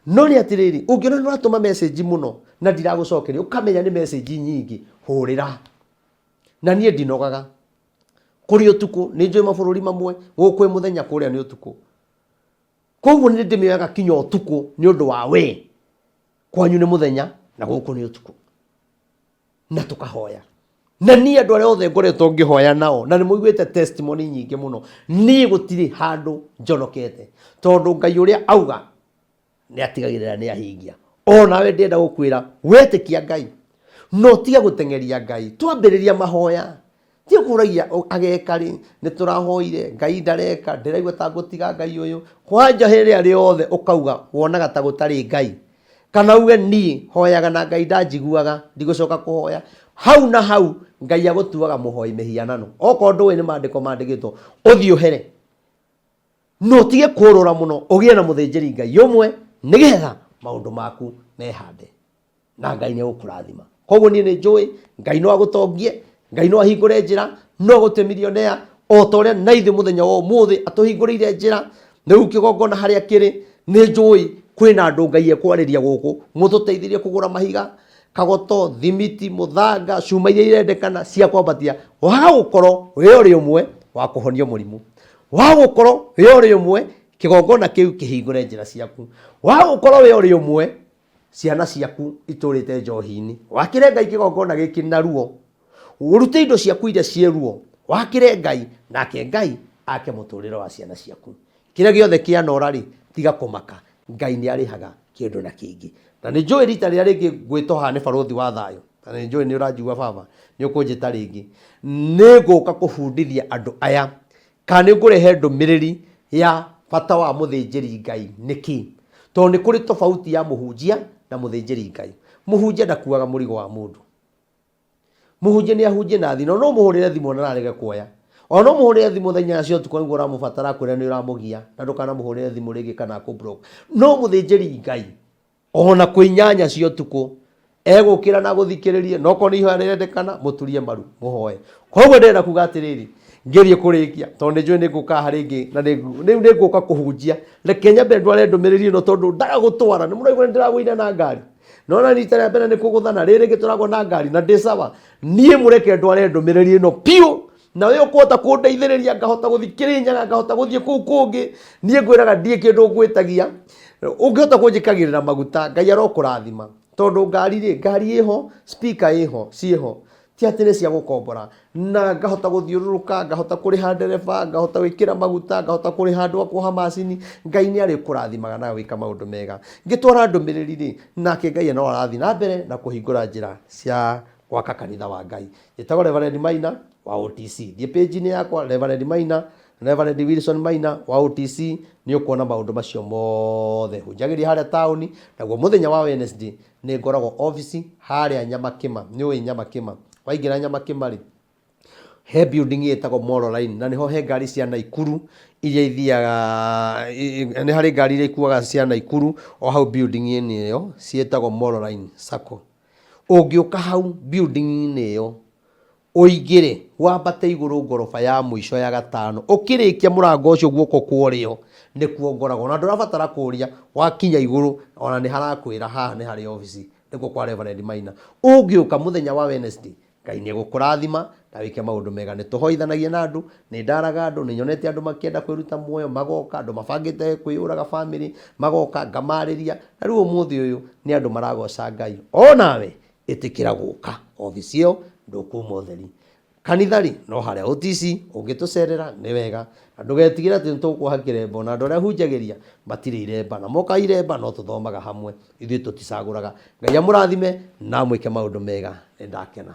No nĩ atĩrĩrĩ, ũngĩona nĩ ũratũma message mũno na ndiragũcokeria, ũkamenya nĩ message nyingĩ, hũrĩra. Na niĩ ndinogaga. Kũrĩ ũtukũ, nĩ njũĩ mabũrũri mamwe gũkwĩ mũthenya kũrĩa nĩ ũtukũ. Koguo nĩ ndĩmĩoyaga kinya ũtukũ nĩ ũndũ wa we. Kwanyu nĩ mũthenya na gũkũ nĩ ũtukũ. Na tũkahoya. Na niĩ andũ arĩa othe ngoretwo ngĩhoya nao, na nĩ mũiguĩte testimony nyingĩ mũno, niĩ gũtirĩ handũ njonokete. Tondũ Ngai ũrĩa auga nĩ atigagĩrĩra nĩ ahingia. Onawe ndĩenda gũkwĩra wetĩkia Ngai, no tiga gũteng'eria Ngai. Twambĩrĩria mahoya. Tiga kũragia ageka rĩ, nĩ tũrahoire Ngai ndareka, ndĩraigua ta ngũtiga Ngai ũyũ. Kwanja hĩrĩa rĩothe ũkauga wonaga ta gũtarĩ Ngai, kana uge niĩ hoyaga na Ngai ndanjiguaga ndigũcoka kũhoya, hau na hau Ngai agũtuaga mũhoi mĩhianano. Okorwo ndũĩ nĩ maandĩko mandĩkĩtwo, ũthiĩ ũhere. No tige kũrũra mũno, ũgĩe na mũthĩnjĩri Ngai ũmwe nĩgetha maũndũ maku mehande na Ngai nĩ agũkũrathima. Koguo niĩ nĩ njũĩ Ngai no agũtongie, Ngai no ahingũre njĩra, no gũte millionaire o ta ũrĩa na ithuĩ mũthenya wa ũmũthĩ atũhingũrĩire njĩra. Rĩu kĩgongona harĩa kĩrĩ, nĩ njũĩ kwĩna andũ Ngai ekwarĩria gũkũ mũtũteithirie kũgũra mahiga, kagoto, thimiti, mũthanga, cuma iria irendekana cia kwambatia. Waga gũkorwo wĩ ũrĩ ũmwe wa kũhonio mũrimũ, waga gũkorwo wĩ ũrĩ ũmwe kĩgongona kĩu kĩhingũre njĩra ciaku, waga gũkorwo wĩ ũrĩ ũmwe ciana ciaku itũrĩte njohi-inĩ, wakĩre Ngai kĩgongona gĩkĩ na ruo, ũrute indo ciaku iria ciĩ ruo, wakĩre Ngai nake Ngai ake mũtũrĩre wa ciana ciaku. Kĩrĩa gĩothe kĩanora rĩ, tiga kũmaka, Ngai nĩ arĩhaga kĩndũ na kĩngĩ. Na nĩ njũĩ rita rĩrĩa rĩngĩ ngwĩtwo haha nĩ barũthi wa thayũ, na nĩ njũĩ nĩ ũranjigua baba, nĩ ũkũnjĩta rĩngĩ, nĩ ngũka kũbundithia andũ aya, kana nĩ ngũrehe ndũmĩrĩri ya bata wa mũthĩnjĩri Ngai nĩkĩ. Tondũ nĩ kũrĩ tofauti ya mũhunjia na mũthĩnjĩri Ngai. Mũhunjia ndakuaga mũrigo wa mũndũ. Mũhunjia nĩ ahunjie na thimo, no mũhũrĩre thimũ na arege kuoya. Ona mũhũrĩre thimũ thenya cio tukũ nĩguo ũramũbatara kwĩra nĩ ũramũgia, na ndũkanamũhũrĩre thimũ rĩngĩ kana kũ-block. No mũthĩnjĩri Ngai ona kwĩ 8 cio tukũ egũkĩra na gũthikĩrĩrie, no korwo nĩ ihoya rĩrendekana mũturie maru mũhoe. Koguo ndĩrenda kuga atĩrĩrĩ, ngĩrie kũrĩkia tondũ nĩ njũĩ nĩ ngũka harĩ ĩngĩ na nĩ ngũka kũhunjia. Reke nyambe ndware ndũmĩrĩri ĩno tondũ ndaga gũtwara, nĩ mũraigua nĩ ndĩragũire na ngari. No na rita rĩa mbere nĩ kũgũthana, rĩrĩ rĩngĩ tũragwo na ngari na ndĩ sawa. Niĩ mũreke ndware ndũmĩrĩri ĩno piũ, na we ũkũhota kũndeithĩrĩria ngahota gũthiĩ Kĩrĩnyaga, ngahota gũthiĩ kũu kũngĩ. Niĩ ngwĩraga ndiĩ kĩndũ ngwĩtagia, ũngĩhota kũnjĩkagĩrĩra maguta Ngai arokũrathima. Tondũ ngari ĩho, speaker ĩho, ciĩho, ti atĩ nĩ cia gũkombora, na ngahota gũthiũrũrũka, ngahota kũrĩha ndereba, ngahota gwĩkĩra maguta, ngahota kũrĩha andũ a kuoha macini. Ngai nĩ arĩkũrathimaga na gwĩka maũndũ mega. Ngĩtwara ndũmĩrĩri rĩ, nake Ngai no arathiĩ na mbere na kũhingũra njĩra cia gwaka kanitha wa Ngai. Njĩtagwo Reverend Maina wa OTC. Thiĩ page-inĩ yakwa Reverend Maina, Reverend Wilson Maina wa OTC, nĩ ũkuona maũndũ macio mothe. Hunjagĩria harĩa taũni, naguo mũthenya wa Wednesday nĩ ngoragwo office harĩa Nyamakĩma. Nĩ ũĩ Nyamakĩma? Waingĩra Nyamakĩma rĩ, he building ĩtagwo Molo Line, na nĩho he ngari cia Naikuru iria ithiaga, nĩ harĩ ngari iria ikuaga cia Naikuru o hau building-inĩ ĩyo ciĩtagwo Molo Line Sacco. Ũngĩũka hau building-inĩ ĩyo ũingĩre wambate igũrũ ngoroba ya mũico ya 5, ũkĩrĩkia mũrango ũcio guoko kwa ũrĩo nĩkuo ngoragwo, na ndũrabatara kũũria, wakinya igũrũ ona nĩ harakwĩra haha nĩ harĩ office nĩkuo kwa Reverend Maina. Ũngĩũka mũthenya wa Wednesday Ngai nĩ gũkũrathima na wĩke maũndũ mega. Nĩ tũhoithanagia na andũ, nĩ ndaraga andũ, nĩ nyonete andũ makĩenda kwĩruta muoyo magoka, andũ mabangĩte kwĩyũraga family magoka ngamarĩria, na rĩu ũmũthĩ ũyũ nĩ andũ maragoca Ngai. O nawe ĩtĩkĩra gũka obici ĩyo ndũkuma ũtheri. Kanitha rĩ no harĩa OTC ũngĩtũcerera nĩ wega, na ndũgetigĩre atĩ nĩtũgũkũha kĩremba, na andũ arĩa hunjagĩria matirĩ iremba, na moka iremba no tũthomaga hamwe, ithuĩ tũticagũraga. Ngai amũrathime na mwĩke maũndũ mega. Nĩ ndakena.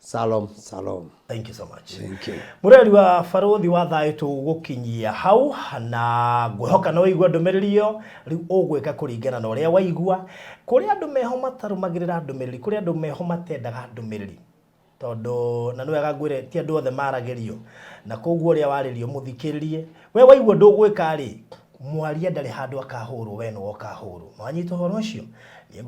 Salom, salom. Thank you so much. Thank you. Mureri wa barothi wa thayũ tũgũkinyia hau, na ngwĩhoka no waigua ndũmĩrĩri ĩyo, rĩu ũgwĩka kũringana na ũrĩa waigua. Kũrĩ andũ meho matarũmagĩrĩra ndũmĩrĩri, kũrĩ andũ meho matendaga ndũmĩrĩri, tondũ na nĩ wega ngwĩre ti andũ othe maragĩrio, na koguo ũrĩa warĩrio mũthikĩrĩrie. We waigua ndũgwĩka rĩ, mwaria ndarĩ handũ akahũrwo, we no ũkahũrwo. Mwanyita ũhoro ũcio niĩ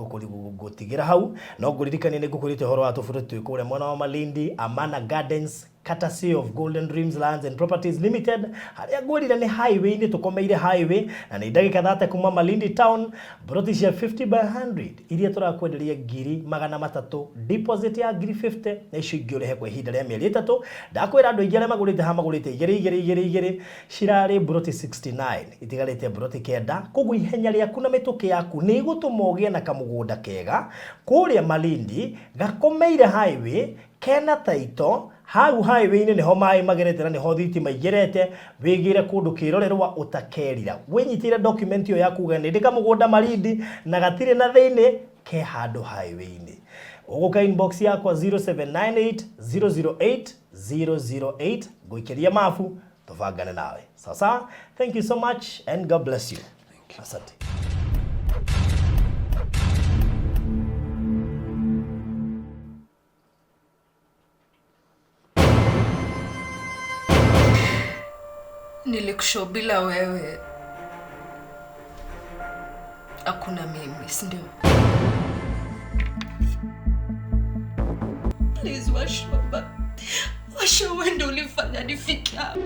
ngũtigĩra hau, no ngũririkanie nĩ ngũkũrĩte ũhoro wa tũbũrũ twĩ kũrĩa mwena wa Malindi, Amana Gardens, courtesy of Golden Dreams Lands and Properties Limited, harĩa ngwĩrire nĩ highway-inĩ, tũkomeire highway, na nĩ ndagĩka 30 kuma Malindi town, broti cia 50 by 100 iria tũrakwenderia 300,000, deposit ya 50,000, na icio ingĩ ũrĩhe kwa ihinda rĩa mĩeri 3. Ndakwĩra andũ aingĩ arĩa magũrĩte haha magũrĩte igĩrĩ cirarĩ broti 69, itigarĩte broti 9. Koguo ihenya rĩaku na mĩtũkĩ yaku nĩ gũtũma ũgĩe na kamũgũnda kega kũrĩa Malindi, gakomeire highway, kena taito. Hau highway-inĩ nĩho maĩ magerete na nĩho thitima igerete, wĩgĩre kũndũ kĩrorerwa ũtakerira. Wĩnyitĩre document ĩyo ya kuga nĩ ndĩka mũgũnda Malindi na gatirĩ na thĩinĩ ke handũ highway-inĩ. Ũgũka inbox yakwa 0798 008 008 ngũikĩria mabu tũbangane nawe. Sasa, thank you so much and God bless you. Asante. Nilikushow bila wewe hakuna mimi, si ndio? Please Washo, wewe ndio ulifanya nifike hapa.